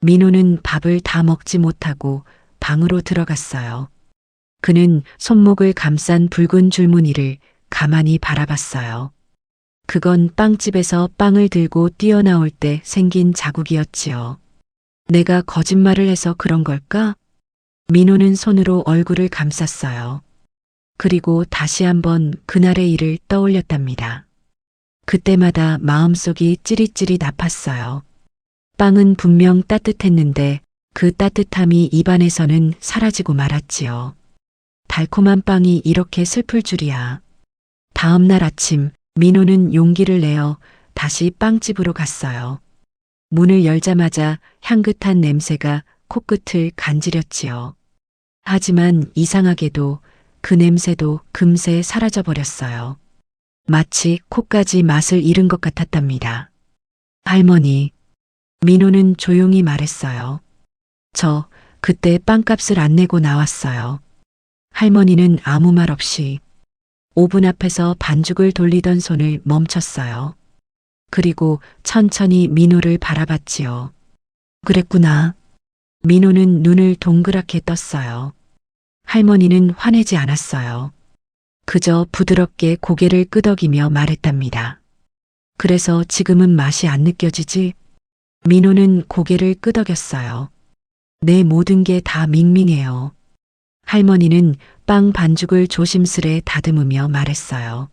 민호는 밥을 다 먹지 못하고 방으로 들어갔어요. 그는 손목을 감싼 붉은 줄무늬를 가만히 바라봤어요. 그건 빵집에서 빵을 들고 뛰어나올 때 생긴 자국이었지요. 내가 거짓말을 해서 그런 걸까? 민호는 손으로 얼굴을 감쌌어요. 그리고 다시 한번 그날의 일을 떠올렸답니다. 그때마다 마음속이 찌릿찌릿 아팠어요. 빵은 분명 따뜻했는데 그 따뜻함이 입안에서는 사라지고 말았지요. 달콤한 빵이 이렇게 슬플 줄이야. 다음 날 아침 민호는 용기를 내어 다시 빵집으로 갔어요. 문을 열자마자 향긋한 냄새가 코끝을 간지렸지요. 하지만 이상하게도 그 냄새도 금세 사라져 버렸어요. 마치 코까지 맛을 잃은 것 같았답니다. 할머니, 민호는 조용히 말했어요. 저 그때 빵값을 안 내고 나왔어요. 할머니는 아무 말 없이 오븐 앞에서 반죽을 돌리던 손을 멈췄어요. 그리고 천천히 민호를 바라봤지요. 그랬구나. 민호는 눈을 동그랗게 떴어요. 할머니는 화내지 않았어요. 그저 부드럽게 고개를 끄덕이며 말했답니다. 그래서 지금은 맛이 안 느껴지지? 민호는 고개를 끄덕였어요. 내 모든 게 다 밍밍해요. 할머니는 빵 반죽을 조심스레 다듬으며 말했어요.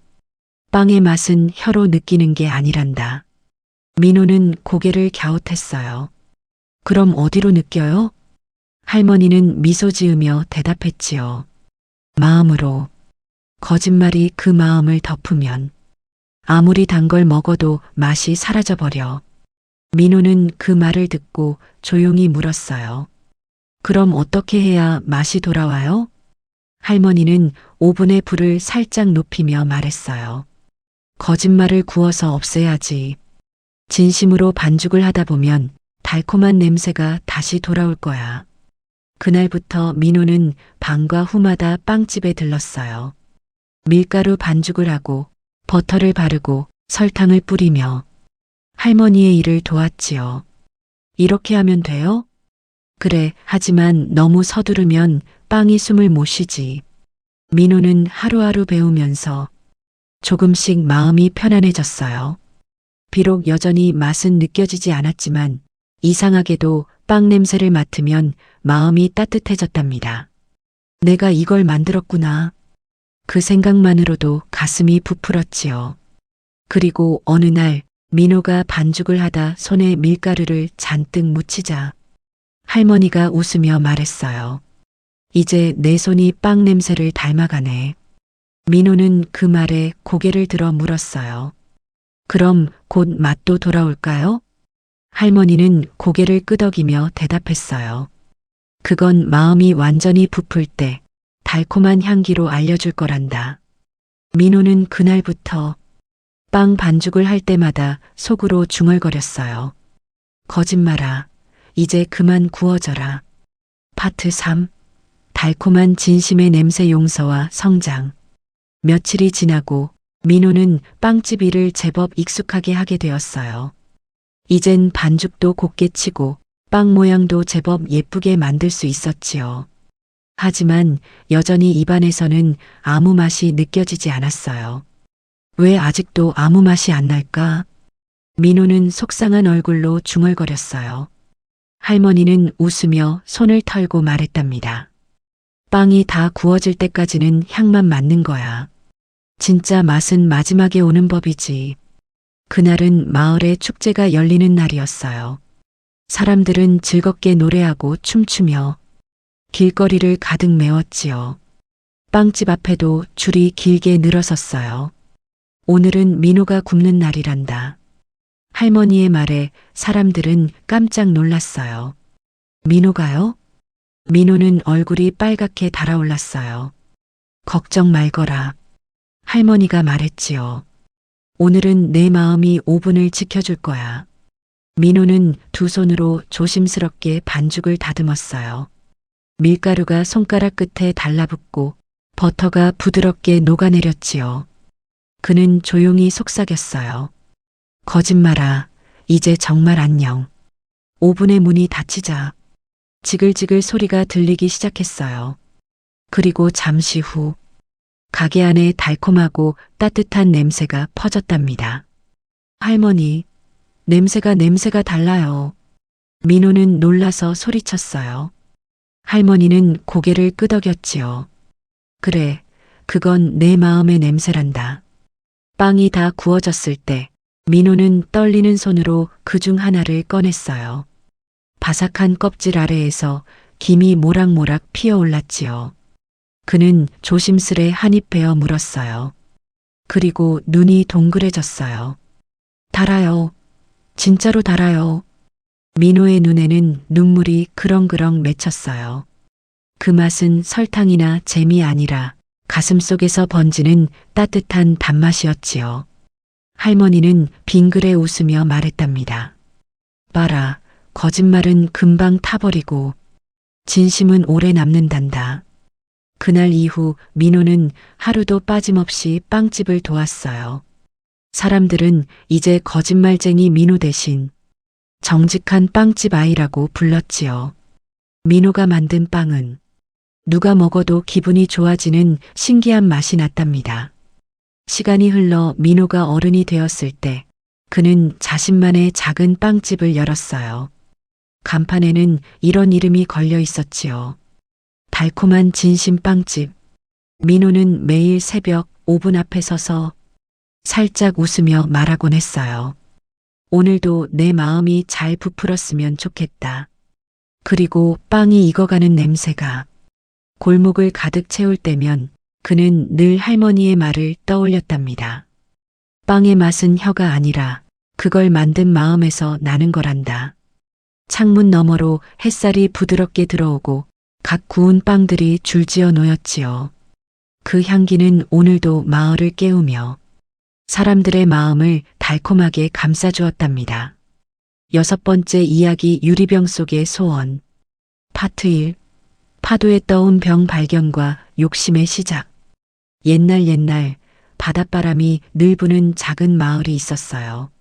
빵의 맛은 혀로 느끼는 게 아니란다. 민호는 고개를 갸웃했어요. 그럼 어디로 느껴요? 할머니는 미소 지으며 대답했지요. 마음으로. 거짓말이 그 마음을 덮으면 아무리 단 걸 먹어도 맛이 사라져버려. 민호는 그 말을 듣고 조용히 물었어요. 그럼 어떻게 해야 맛이 돌아와요? 할머니는 오븐의 불을 살짝 높이며 말했어요. 거짓말을 구워서 없애야지. 진심으로 반죽을 하다 보면 달콤한 냄새가 다시 돌아올 거야. 그날부터 민호는 방과 후마다 빵집에 들렀어요. 밀가루 반죽을 하고 버터를 바르고 설탕을 뿌리며 할머니의 일을 도왔지요. 이렇게 하면 돼요? 그래, 하지만 너무 서두르면 빵이 숨을 못 쉬지. 민호는 하루하루 배우면서 조금씩 마음이 편안해졌어요. 비록 여전히 맛은 느껴지지 않았지만 이상하게도 빵 냄새를 맡으면 마음이 따뜻해졌답니다. 내가 이걸 만들었구나. 그 생각만으로도 가슴이 부풀었지요. 그리고 어느 날 민호가 반죽을 하다 손에 밀가루를 잔뜩 묻히자 할머니가 웃으며 말했어요. 이제 내 손이 빵 냄새를 닮아가네. 민호는 그 말에 고개를 들어 물었어요. 그럼 곧 맛도 돌아올까요? 할머니는 고개를 끄덕이며 대답했어요. 그건 마음이 완전히 부풀 때 달콤한 향기로 알려줄 거란다. 민호는 그날부터 빵 반죽을 할 때마다 속으로 중얼거렸어요. 거짓말아, 이제 그만 구워져라. 파트 3. 달콤한 진심의 냄새 용서와 성장. 며칠이 지나고 민호는 빵집 일을 제법 익숙하게 하게 되었어요. 이젠 반죽도 곱게 치고 빵 모양도 제법 예쁘게 만들 수 있었지요. 하지만 여전히 입안에서는 아무 맛이 느껴지지 않았어요. 왜 아직도 아무 맛이 안 날까? 민호는 속상한 얼굴로 중얼거렸어요. 할머니는 웃으며 손을 털고 말했답니다. 빵이 다 구워질 때까지는 향만 맡는 거야. 진짜 맛은 마지막에 오는 법이지. 그날은 마을에 축제가 열리는 날이었어요. 사람들은 즐겁게 노래하고 춤추며 길거리를 가득 메웠지요. 빵집 앞에도 줄이 길게 늘어섰어요. 오늘은 민호가 굽는 날이란다. 할머니의 말에 사람들은 깜짝 놀랐어요. 민호가요? 민호는 얼굴이 빨갛게 달아올랐어요. 걱정 말거라. 할머니가 말했지요. 오늘은 내 마음이 오븐을 지켜줄 거야. 민호는 두 손으로 조심스럽게 반죽을 다듬었어요. 밀가루가 손가락 끝에 달라붙고 버터가 부드럽게 녹아내렸지요. 그는 조용히 속삭였어요. 거짓말아, 이제 정말 안녕. 오븐의 문이 닫히자 지글지글 소리가 들리기 시작했어요. 그리고 잠시 후 가게 안에 달콤하고 따뜻한 냄새가 퍼졌답니다. 할머니, 냄새가 달라요. 민호는 놀라서 소리쳤어요. 할머니는 고개를 끄덕였지요. 그래, 그건 내 마음의 냄새란다. 빵이 다 구워졌을 때 민호는 떨리는 손으로 그중 하나를 꺼냈어요. 바삭한 껍질 아래에서 김이 모락모락 피어올랐지요. 그는 조심스레 한 입 베어 물었어요. 그리고 눈이 동그래졌어요. 달아요. 진짜로 달아요. 민호의 눈에는 눈물이 그렁그렁 맺혔어요. 그 맛은 설탕이나 잼이 아니라 가슴속에서 번지는 따뜻한 단맛이었지요. 할머니는 빙그레 웃으며 말했답니다. 봐라, 거짓말은 금방 타버리고 진심은 오래 남는단다. 그날 이후 민호는 하루도 빠짐없이 빵집을 도왔어요. 사람들은 이제 거짓말쟁이 민호 대신 정직한 빵집 아이라고 불렀지요. 민호가 만든 빵은 누가 먹어도 기분이 좋아지는 신기한 맛이 났답니다. 시간이 흘러 민호가 어른이 되었을 때 그는 자신만의 작은 빵집을 열었어요. 간판에는 이런 이름이 걸려 있었지요. 달콤한 진심 빵집. 민호는 매일 새벽 오븐 앞에 서서 살짝 웃으며 말하곤 했어요. 오늘도 내 마음이 잘 부풀었으면 좋겠다. 그리고 빵이 익어가는 냄새가 골목을 가득 채울 때면 그는 늘 할머니의 말을 떠올렸답니다. 빵의 맛은 혀가 아니라 그걸 만든 마음에서 나는 거란다. 창문 너머로 햇살이 부드럽게 들어오고 각 구운 빵들이 줄지어 놓였지요. 그 향기는 오늘도 마을을 깨우며 사람들의 마음을 달콤하게 감싸주었답니다. 6번째 이야기 유리병 속의 소원. 파트 1. 파도에 떠온 병 발견과 욕심의 시작. 옛날 바닷바람이 늘 부는 작은 마을이 있었어요.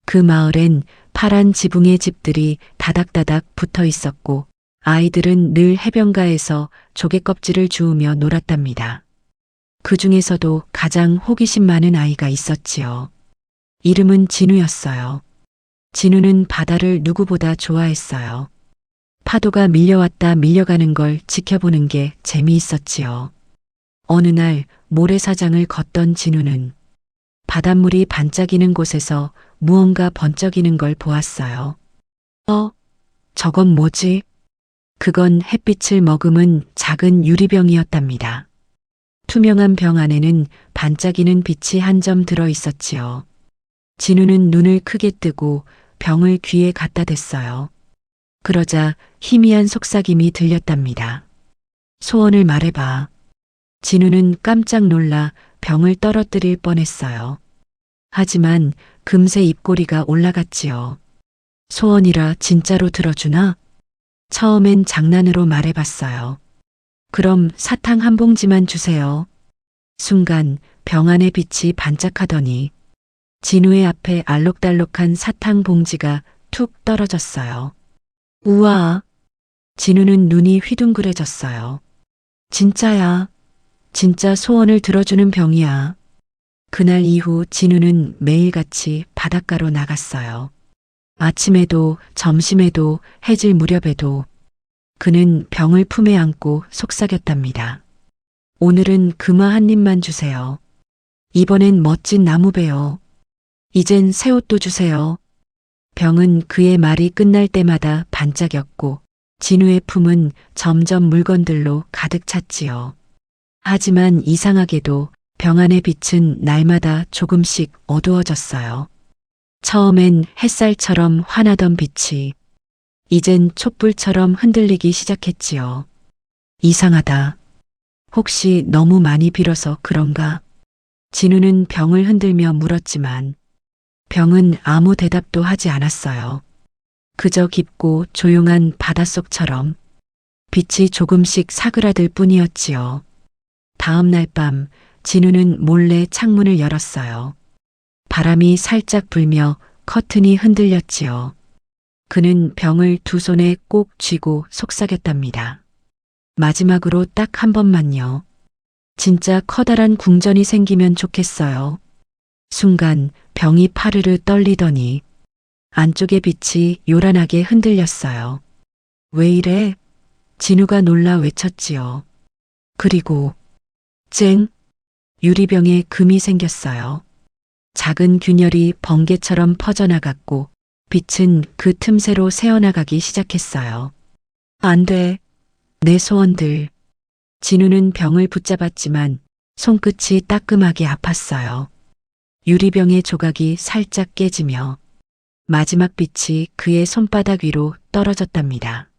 그 마을엔 파란 지붕의 집들이 다닥다닥 붙어 있었고 아이들은 늘 해변가에서 조개 껍질을 주우며 놀았답니다. 그 중에서도 가장 호기심 많은 아이가 있었지요. 이름은 진우였어요. 진우는 바다를 누구보다 좋아했어요. 파도가 밀려왔다 밀려가는 걸 지켜보는 게 재미있었지요. 어느 날 모래사장을 걷던 진우는 바닷물이 반짝이는 곳에서 무언가 번쩍이는 걸 보았어요. 저건 뭐지? 그건 햇빛을 머금은 작은 유리병이었답니다. 투명한 병 안에는 반짝이는 빛이 한 점 들어 있었지요. 진우는 눈을 크게 뜨고 병을 귀에 갖다 댔어요. 그러자 희미한 속삭임이 들렸답니다. 소원을 말해봐. 진우는 깜짝 놀라 병을 떨어뜨릴 뻔했어요. 하지만 금세 입꼬리가 올라갔지요. 소원이라 진짜로 들어주나? 처음엔 장난으로 말해봤어요. 그럼 사탕 한 봉지만 주세요. 순간 병 안의 빛이 반짝하더니 진우의 앞에 알록달록한 사탕 봉지가 툭 떨어졌어요. 우와! 진우는 눈이 휘둥그레졌어요. 진짜야. 진짜 소원을 들어주는 병이야. 그날 이후 진우는 매일같이 바닷가로 나갔어요. 아침에도 점심에도 해질 무렵에도 그는 병을 품에 안고 속삭였답니다. 오늘은 금화 한 입만 주세요. 이번엔 멋진 나무배요. 이젠 새 옷도 주세요. 병은 그의 말이 끝날 때마다 반짝였고 진우의 품은 점점 물건들로 가득 찼지요. 하지만 이상하게도 병 안의 빛은 날마다 조금씩 어두워졌어요. 처음엔 햇살처럼 환하던 빛이 이젠 촛불처럼 흔들리기 시작했지요. 이상하다. 혹시 너무 많이 빌어서 그런가? 진우는 병을 흔들며 물었지만 병은 아무 대답도 하지 않았어요. 그저 깊고 조용한 바닷속처럼 빛이 조금씩 사그라들 뿐이었지요. 다음 날 밤 진우는 몰래 창문을 열었어요. 바람이 살짝 불며 커튼이 흔들렸지요. 그는 병을 두 손에 꼭 쥐고 속삭였답니다. 마지막으로 딱 한 번만요. 진짜 커다란 궁전이 생기면 좋겠어요. 순간 병이 파르르 떨리더니 안쪽의 빛이 요란하게 흔들렸어요. 왜 이래? 진우가 놀라 외쳤지요. 그리고 쨍! 유리병에 금이 생겼어요. 작은 균열이 번개처럼 퍼져나갔고 빛은 그 틈새로 새어나가기 시작했어요. 안 돼. 내 소원들. 진우는 병을 붙잡았지만 손끝이 따끔하게 아팠어요. 유리병의 조각이 살짝 깨지며 마지막 빛이 그의 손바닥 위로 떨어졌답니다.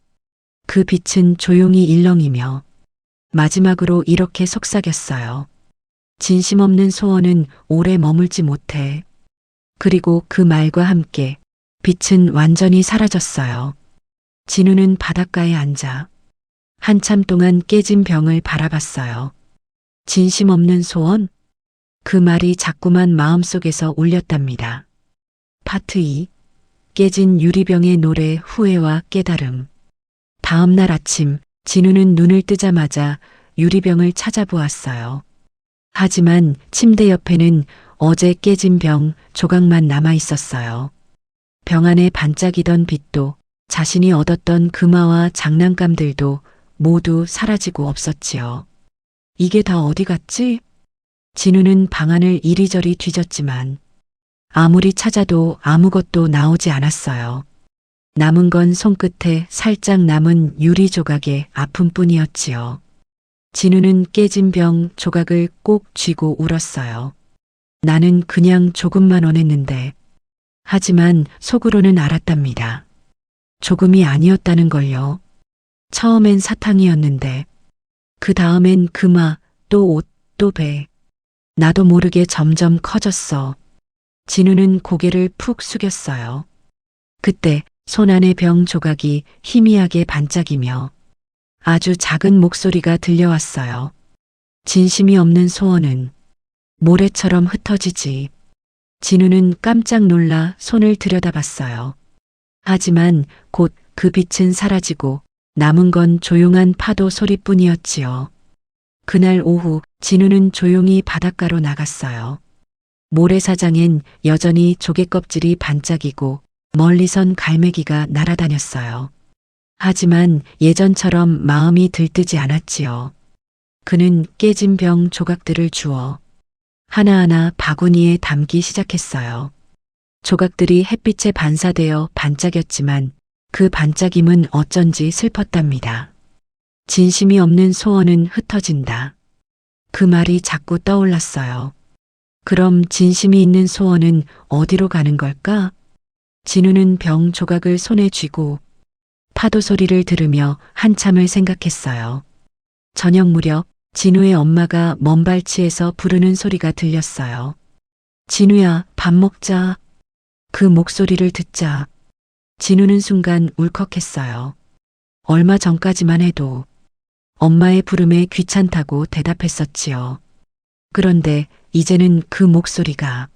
그 빛은 조용히 일렁이며 마지막으로 이렇게 속삭였어요. 진심 없는 소원은 오래 머물지 못해. 그리고 그 말과 함께 빛은 완전히 사라졌어요. 진우는 바닷가에 앉아 한참 동안 깨진 병을 바라봤어요. 진심 없는 소원? 그 말이 자꾸만 마음속에서 울렸답니다. 파트 2. 깨진 유리병의 노래, 후회와 깨달음. 다음 날 아침 진우는 눈을 뜨자마자 유리병을 찾아보았어요. 하지만 침대 옆에는 어제 깨진 병 조각만 남아 있었어요. 병 안에 반짝이던 빛도 자신이 얻었던 금화와 장난감들도 모두 사라지고 없었지요. 이게 다 어디 갔지? 진우는 방안을 이리저리 뒤졌지만 아무리 찾아도 아무것도 나오지 않았어요. 남은 건 손끝에 살짝 남은 유리 조각의 아픔뿐이었지요. 진우는 깨진 병 조각을 꼭 쥐고 울었어요. 나는 그냥 조금만 원했는데. 하지만 속으로는 알았답니다. 조금이 아니었다는 걸요. 처음엔 사탕이었는데 그 다음엔 금화, 또 옷, 또 배. 나도 모르게 점점 커졌어. 진우는 고개를 푹 숙였어요. 그때 손 안의 병 조각이 희미하게 반짝이며 아주 작은 목소리가 들려왔어요. 진심이 없는 소원은 모래처럼 흩어지지. 진우는 깜짝 놀라 손을 들여다봤어요. 하지만 곧 그 빛은 사라지고 남은 건 조용한 파도 소리뿐이었지요. 그날 오후 진우는 조용히 바닷가로 나갔어요. 모래사장엔 여전히 조개껍질이 반짝이고 멀리선 갈매기가 날아다녔어요. 하지만 예전처럼 마음이 들뜨지 않았지요. 그는 깨진 병 조각들을 주워 하나하나 바구니에 담기 시작했어요. 조각들이 햇빛에 반사되어 반짝였지만 그 반짝임은 어쩐지 슬펐답니다. 진심이 없는 소원은 흩어진다. 그 말이 자꾸 떠올랐어요. 그럼 진심이 있는 소원은 어디로 가는 걸까? 진우는 병 조각을 손에 쥐고 파도 소리를 들으며 한참을 생각했어요. 저녁 무렵 진우의 엄마가 먼 발치에서 부르는 소리가 들렸어요. 진우야, 밥 먹자. 그 목소리를 듣자 진우는 순간 울컥했어요. 얼마 전까지만 해도 엄마의 부름에 귀찮다고 대답했었지요. 그런데 이제는 그 목소리가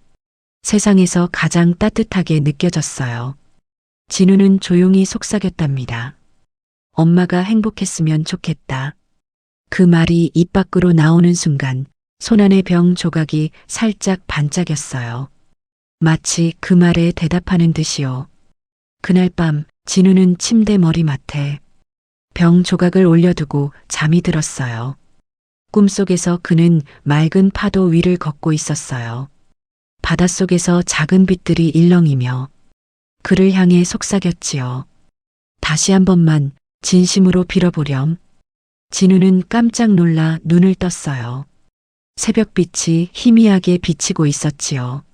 세상에서 가장 따뜻하게 느껴졌어요. 진우는 조용히 속삭였답니다. 엄마가 행복했으면 좋겠다. 그 말이 입 밖으로 나오는 순간 손 안의 병 조각이 살짝 반짝였어요. 마치 그 말에 대답하는 듯이요. 그날 밤 진우는 침대 머리맡에 병 조각을 올려두고 잠이 들었어요. 꿈속에서 그는 맑은 파도 위를 걷고 있었어요. 바닷속에서 작은 빛들이 일렁이며 그를 향해 속삭였지요. 다시 한 번만 진심으로 빌어보렴. 진우는 깜짝 놀라 눈을 떴어요. 새벽빛이 희미하게 비치고 있었지요.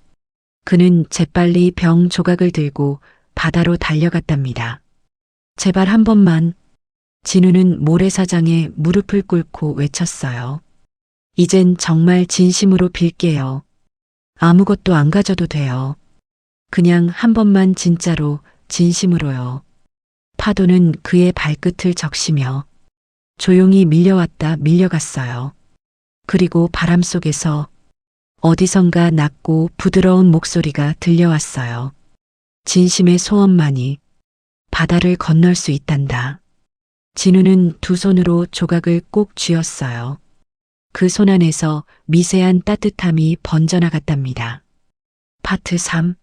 그는 재빨리 병 조각을 들고 바다로 달려갔답니다. 제발 한 번만. 진우는 모래사장에 무릎을 꿇고 외쳤어요. 이젠 정말 진심으로 빌게요. 아무것도 안 가져도 돼요. 그냥 한 번만 진짜로, 진심으로요. 파도는 그의 발끝을 적시며 조용히 밀려왔다 밀려갔어요. 그리고 바람 속에서 어디선가 낮고 부드러운 목소리가 들려왔어요. 진심의 소원만이 바다를 건널 수 있단다. 진우는 두 손으로 조각을 꼭 쥐었어요. 그 손 안에서 미세한 따뜻함이 번져나갔답니다. 파트 3.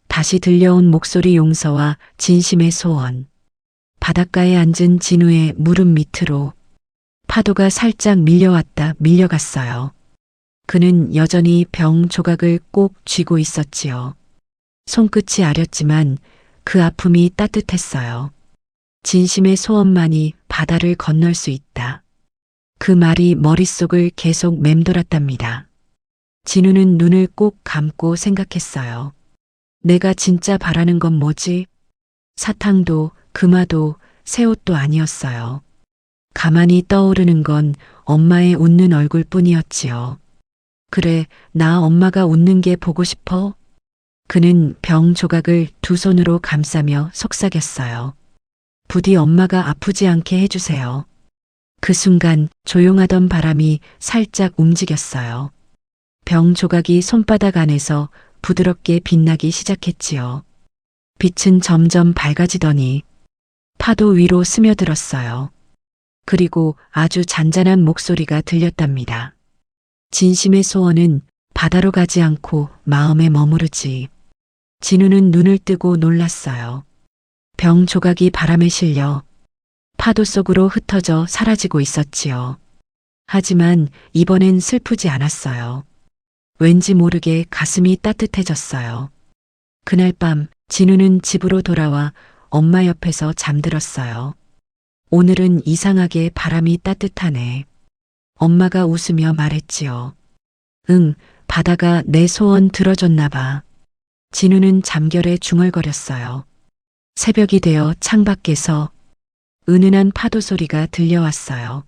다시 들려온 목소리 용서와 진심의 소원. 바닷가에 앉은 진우의 무릎 밑으로 파도가 살짝 밀려왔다 밀려갔어요. 그는 여전히 병 조각을 꼭 쥐고 있었지요. 손끝이 아렸지만 그 아픔이 따뜻했어요. 진심의 소원만이 바다를 건널 수 있다. 그 말이 머릿속을 계속 맴돌았답니다. 진우는 눈을 꼭 감고 생각했어요. 내가 진짜 바라는 건 뭐지? 사탕도 금화도 새 옷도 아니었어요. 가만히 떠오르는 건 엄마의 웃는 얼굴뿐이었지요. 그래, 나 엄마가 웃는 게 보고 싶어? 그는 병 조각을 두 손으로 감싸며 속삭였어요. 부디 엄마가 아프지 않게 해주세요. 그 순간 조용하던 바람이 살짝 움직였어요. 병 조각이 손바닥 안에서 부드럽게 빛나기 시작했지요. 빛은 점점 밝아지더니 파도 위로 스며들었어요. 그리고 아주 잔잔한 목소리가 들렸답니다. 진심의 소원은 바다로 가지 않고 마음에 머무르지. 진우는 눈을 뜨고 놀랐어요. 병 조각이 바람에 실려 파도 속으로 흩어져 사라지고 있었지요. 하지만 이번엔 슬프지 않았어요. 왠지 모르게 가슴이 따뜻해졌어요. 그날 밤 진우는 집으로 돌아와 엄마 옆에서 잠들었어요. 오늘은 이상하게 바람이 따뜻하네. 엄마가 웃으며 말했지요. 응, 바다가 내 소원 들어줬나 봐. 진우는 잠결에 중얼거렸어요. 새벽이 되어 창밖에서 은은한 파도 소리가 들려왔어요.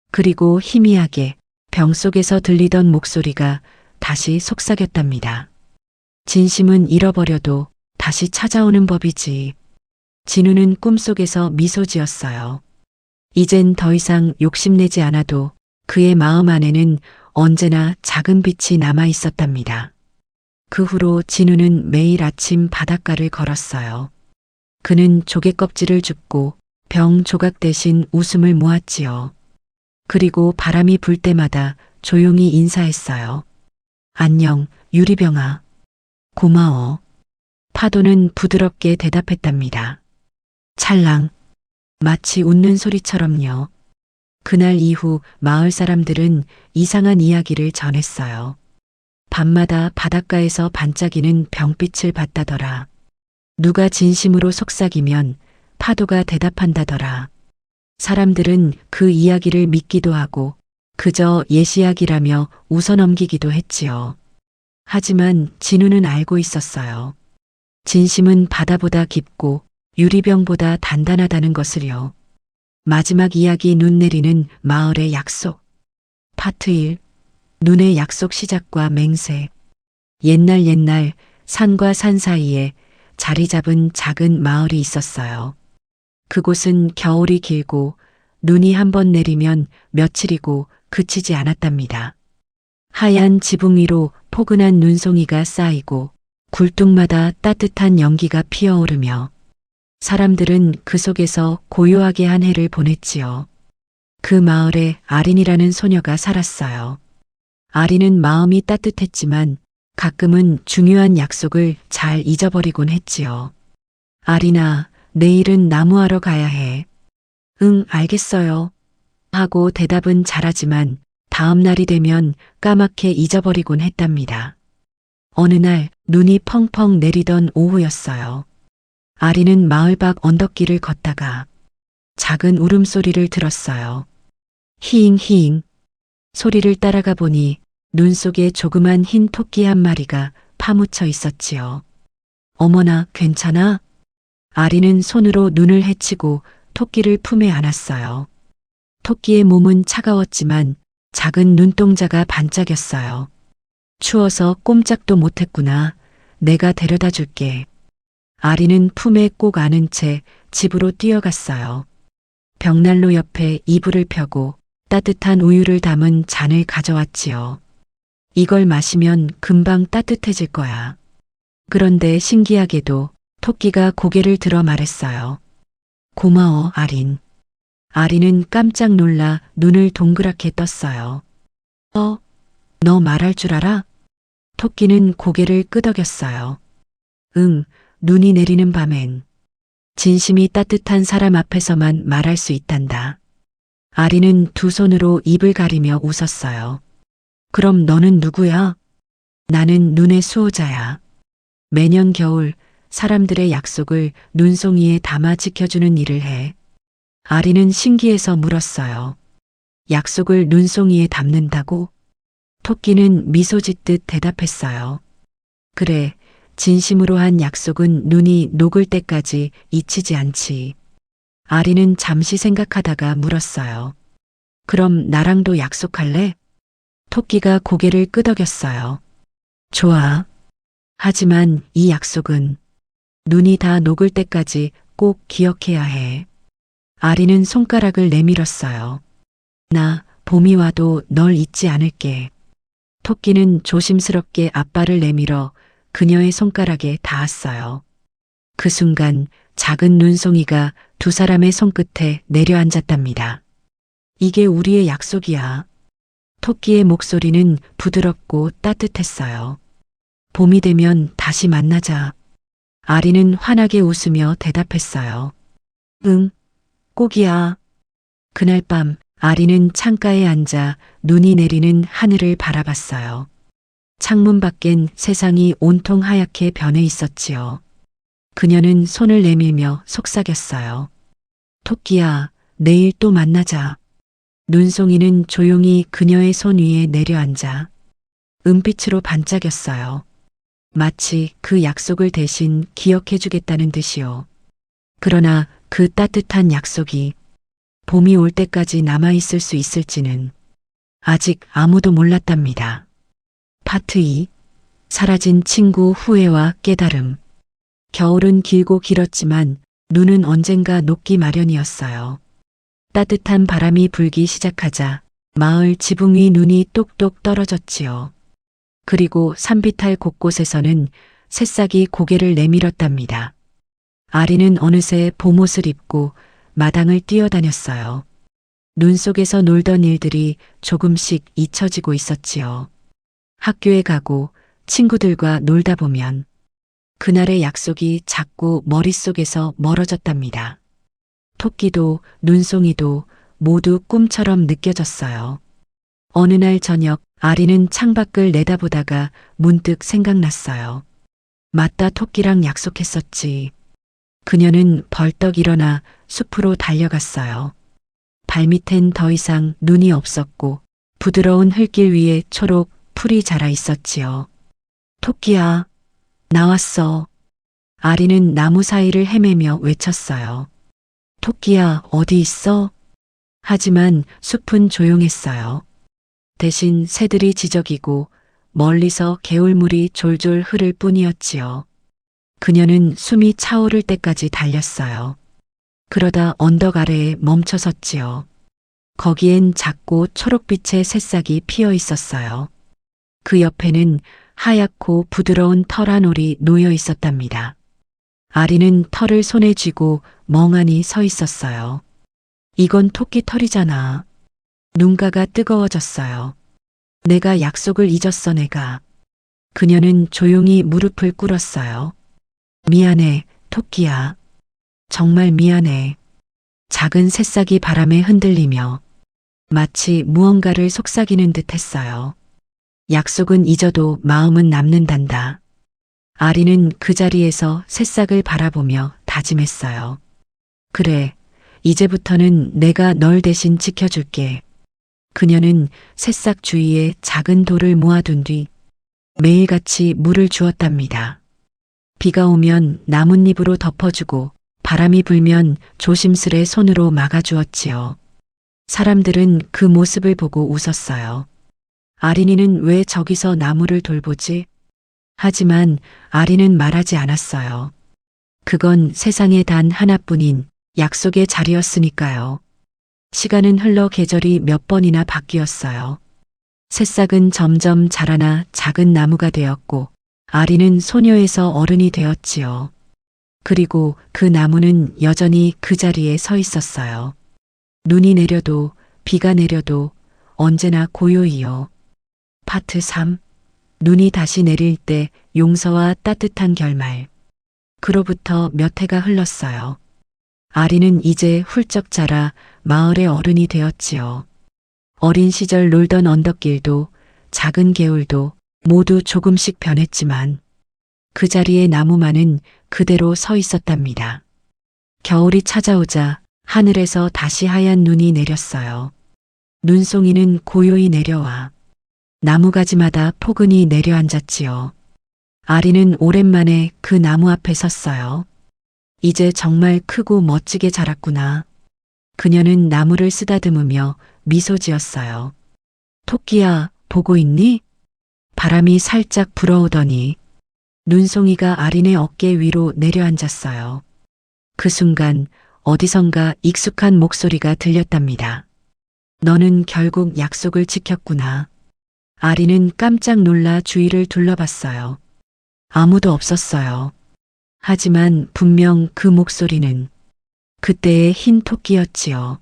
그리고 희미하게 병 속에서 들리던 목소리가 다시 속삭였답니다. 진심은 잃어버려도 다시 찾아오는 법이지. 진우는 꿈속에서 미소 지었어요. 이젠 더 이상 욕심내지 않아도 그의 마음 안에는 언제나 작은 빛이 남아 있었답니다. 그 후로 진우는 매일 아침 바닷가를 걸었어요. 그는 조개 껍질을 줍고 병 조각 대신 웃음을 모았지요. 그리고 바람이 불 때마다 조용히 인사했어요. 안녕, 유리병아. 고마워. 파도는 부드럽게 대답했답니다. 찰랑. 마치 웃는 소리처럼요. 그날 이후 마을 사람들은 이상한 이야기를 전했어요. 밤마다 바닷가에서 반짝이는 병빛을 봤다더라. 누가 진심으로 속삭이면 파도가 대답한다더라. 사람들은 그 이야기를 믿기도 하고 그저 예시약이라며 웃어넘기기도 했지요. 하지만 진우는 알고 있었어요. 진심은 바다보다 깊고 유리병보다 단단하다는 것을요. 마지막 이야기 눈 내리는 마을의 약속. 파트 1. 눈의 약속 시작과 맹세. 옛날 산과 산 사이에 자리 잡은 작은 마을이 있었어요. 그곳은 겨울이 길고 눈이 한 번 내리면 며칠이고 그치지 않았답니다. 하얀 지붕 위로 포근한 눈송이가 쌓이고 굴뚝마다 따뜻한 연기가 피어오르며 사람들은 그 속에서 고요하게 한 해를 보냈지요. 그 마을에 아린이라는 소녀가 살았어요. 아린은 마음이 따뜻했지만 가끔은 중요한 약속을 잘 잊어버리곤 했지요. 아린아, 내일은 나무하러 가야 해. 응, 알겠어요. 하고 대답은 잘하지만 다음 날이 되면 까맣게 잊어버리곤 했답니다. 어느 날 눈이 펑펑 내리던 오후였어요. 아린은 마을 밖 언덕길을 걷다가 작은 울음소리를 들었어요. 히잉히잉. 소리를 따라가 보니 눈 속에 조그만 흰 토끼 한 마리가 파묻혀 있었지요. 어머나, 괜찮아? 아린은 손으로 눈을 헤치고 토끼를 품에 안았어요. 토끼의 몸은 차가웠지만 작은 눈동자가 반짝였어요. 추워서 꼼짝도 못했구나. 내가 데려다 줄게. 아린은 품에 꼭 안은 채 집으로 뛰어갔어요. 벽난로 옆에 이불을 펴고 따뜻한 우유를 담은 잔을 가져왔지요. 이걸 마시면 금방 따뜻해질 거야. 그런데 신기하게도 토끼가 고개를 들어 말했어요. 고마워, 아린. 아린은 깜짝 놀라 눈을 동그랗게 떴어요. 너 말할 줄 알아? 토끼는 고개를 끄덕였어요. 응, 눈이 내리는 밤엔 진심이 따뜻한 사람 앞에서만 말할 수 있단다. 아리는 두 손으로 입을 가리며 웃었어요. 그럼 너는 누구야? 나는 눈의 수호자야. 매년 겨울 사람들의 약속을 눈송이에 담아 지켜주는 일을 해. 아리는 신기해서 물었어요. 약속을 눈송이에 담는다고? 토끼는 미소 짓듯 대답했어요. 그래, 진심으로 한 약속은 눈이 녹을 때까지 잊히지 않지. 아리는 잠시 생각하다가 물었어요. 그럼 나랑도 약속할래? 토끼가 고개를 끄덕였어요. 좋아. 하지만 이 약속은 눈이 다 녹을 때까지 꼭 기억해야 해. 아리는 손가락을 내밀었어요. 나 봄이 와도 널 잊지 않을게. 토끼는 조심스럽게 앞발을 내밀어 그녀의 손가락에 닿았어요. 그 순간 작은 눈송이가 두 사람의 손끝에 내려앉았답니다. 이게 우리의 약속이야. 토끼의 목소리는 부드럽고 따뜻했어요. 봄이 되면 다시 만나자. 아리는 환하게 웃으며 대답했어요. 응, 꼭이야. 그날 밤 아리는 창가에 앉아 눈이 내리는 하늘을 바라봤어요. 창문 밖엔 세상이 온통 하얗게 변해 있었지요. 그녀는 손을 내밀며 속삭였어요. 토끼야, 내일 또 만나자. 눈송이는 조용히 그녀의 손 위에 내려앉아 은빛으로 반짝였어요. 마치 그 약속을 대신 기억해주겠다는 듯이요. 그러나 그 따뜻한 약속이 봄이 올 때까지 남아있을 수 있을지는 아직 아무도 몰랐답니다. 파트 2. 사라진 친구 후회와 깨달음. 겨울은 길고 길었지만 눈은 언젠가 녹기 마련이었어요. 따뜻한 바람이 불기 시작하자 마을 지붕 위 눈이 똑똑 떨어졌지요. 그리고 산비탈 곳곳에서는 새싹이 고개를 내밀었답니다. 아리는 어느새 봄옷을 입고 마당을 뛰어다녔어요. 눈 속에서 놀던 일들이 조금씩 잊혀지고 있었지요. 학교에 가고 친구들과 놀다 보면 그날의 약속이 자꾸 머릿속에서 멀어졌답니다. 토끼도 눈송이도 모두 꿈처럼 느껴졌어요. 어느 날 저녁 아리는 창밖을 내다보다가 문득 생각났어요. 맞다, 토끼랑 약속했었지. 그녀는 벌떡 일어나 숲으로 달려갔어요. 발밑엔 더 이상 눈이 없었고 부드러운 흙길 위에 초록 풀이 자라 있었지요. 토끼야, 나왔어. 아리는 나무 사이를 헤매며 외쳤어요. 토끼야, 어디 있어? 하지만 숲은 조용했어요. 대신 새들이 지저귀고 멀리서 개울물이 졸졸 흐를 뿐이었지요. 그녀는 숨이 차오를 때까지 달렸어요. 그러다 언덕 아래에 멈춰섰지요. 거기엔 작고 초록빛의 새싹이 피어 있었어요. 그 옆에는 하얗고 부드러운 털 한 올이 놓여 있었답니다. 아리는 털을 손에 쥐고 멍하니 서 있었어요. 이건 토끼 털이잖아. 눈가가 뜨거워졌어요. 내가 약속을 잊었어, 내가. 그녀는 조용히 무릎을 꿇었어요. 미안해, 토끼야. 정말 미안해. 작은 새싹이 바람에 흔들리며 마치 무언가를 속삭이는 듯 했어요. 약속은 잊어도 마음은 남는단다. 아리는 그 자리에서 새싹을 바라보며 다짐했어요. 그래, 이제부터는 내가 널 대신 지켜줄게. 그녀는 새싹 주위에 작은 돌을 모아둔 뒤 매일같이 물을 주었답니다. 비가 오면 나뭇잎으로 덮어주고 바람이 불면 조심스레 손으로 막아주었지요. 사람들은 그 모습을 보고 웃었어요. 아린이는 왜 저기서 나무를 돌보지? 하지만 아린은 말하지 않았어요. 그건 세상에 단 하나뿐인 약속의 자리였으니까요. 시간은 흘러 계절이 몇 번이나 바뀌었어요. 새싹은 점점 자라나 작은 나무가 되었고 아린은 소녀에서 어른이 되었지요. 그리고 그 나무는 여전히 그 자리에 서 있었어요. 눈이 내려도 비가 내려도 언제나 고요히요. 파트 3. 눈이 다시 내릴 때 용서와 따뜻한 결말. 그로부터 몇 해가 흘렀어요. 아리는 이제 훌쩍 자라 마을의 어른이 되었지요. 어린 시절 놀던 언덕길도 작은 개울도 모두 조금씩 변했지만 그 자리에 나무만은 그대로 서 있었답니다. 겨울이 찾아오자 하늘에서 다시 하얀 눈이 내렸어요. 눈송이는 고요히 내려와 나무가지마다 포근히 내려앉았지요. 아리는 오랜만에 그 나무 앞에 섰어요. 이제 정말 크고 멋지게 자랐구나. 그녀는 나무를 쓰다듬으며 미소 지었어요. 토끼야, 보고 있니? 바람이 살짝 불어오더니 눈송이가 아린의 어깨 위로 내려앉았어요. 그 순간 어디선가 익숙한 목소리가 들렸답니다. 너는 결국 약속을 지켰구나. 아린은 깜짝 놀라 주위를 둘러봤어요. 아무도 없었어요. 하지만 분명 그 목소리는 그때의 흰 토끼였지요.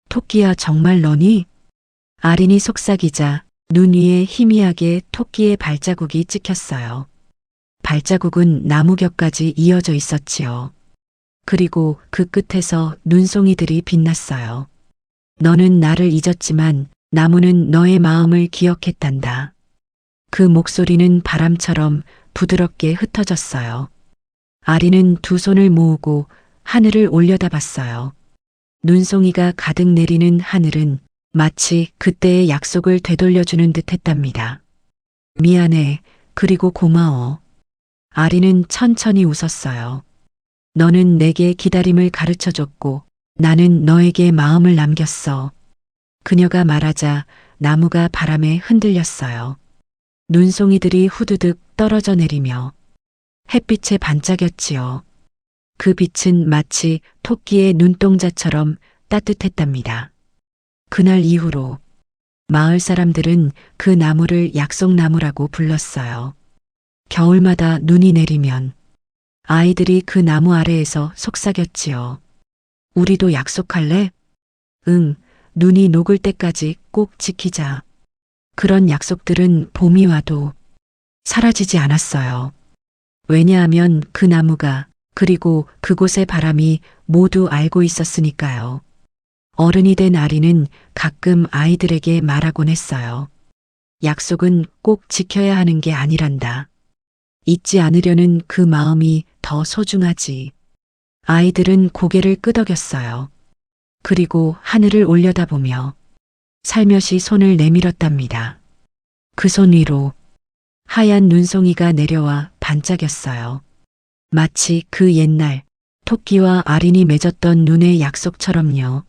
토끼야, 정말 너니? 아린이 속삭이자 눈 위에 희미하게 토끼의 발자국이 찍혔어요. 발자국은 나무 곁까지 이어져 있었지요. 그리고 그 끝에서 눈송이들이 빛났어요. 너는 나를 잊었지만 나무는 너의 마음을 기억했단다. 그 목소리는 바람처럼 부드럽게 흩어졌어요. 아리는 두 손을 모으고 하늘을 올려다봤어요. 눈송이가 가득 내리는 하늘은 마치 그때의 약속을 되돌려주는 듯 했답니다. 미안해, 그리고 고마워. 아리는 천천히 웃었어요. 너는 내게 기다림을 가르쳐줬고 나는 너에게 마음을 남겼어. 그녀가 말하자 나무가 바람에 흔들렸어요. 눈송이들이 후두둑 떨어져 내리며 햇빛에 반짝였지요. 그 빛은 마치 토끼의 눈동자처럼 따뜻했답니다. 그날 이후로 마을 사람들은 그 나무를 약속나무라고 불렀어요. 겨울마다 눈이 내리면 아이들이 그 나무 아래에서 속삭였지요. 우리도 약속할래? 응, 눈이 녹을 때까지 꼭 지키자. 그런 약속들은 봄이 와도 사라지지 않았어요. 왜냐하면 그 나무가 그리고 그곳의 바람이 모두 알고 있었으니까요. 어른이 된 아리는 가끔 아이들에게 말하곤 했어요. 약속은 꼭 지켜야 하는 게 아니란다. 잊지 않으려는 그 마음이 더 소중하지. 아이들은 고개를 끄덕였어요. 그리고 하늘을 올려다보며 살며시 손을 내밀었답니다. 그 손 위로 하얀 눈송이가 내려와 반짝였어요. 마치 그 옛날 토끼와 아린이 맺었던 눈의 약속처럼요.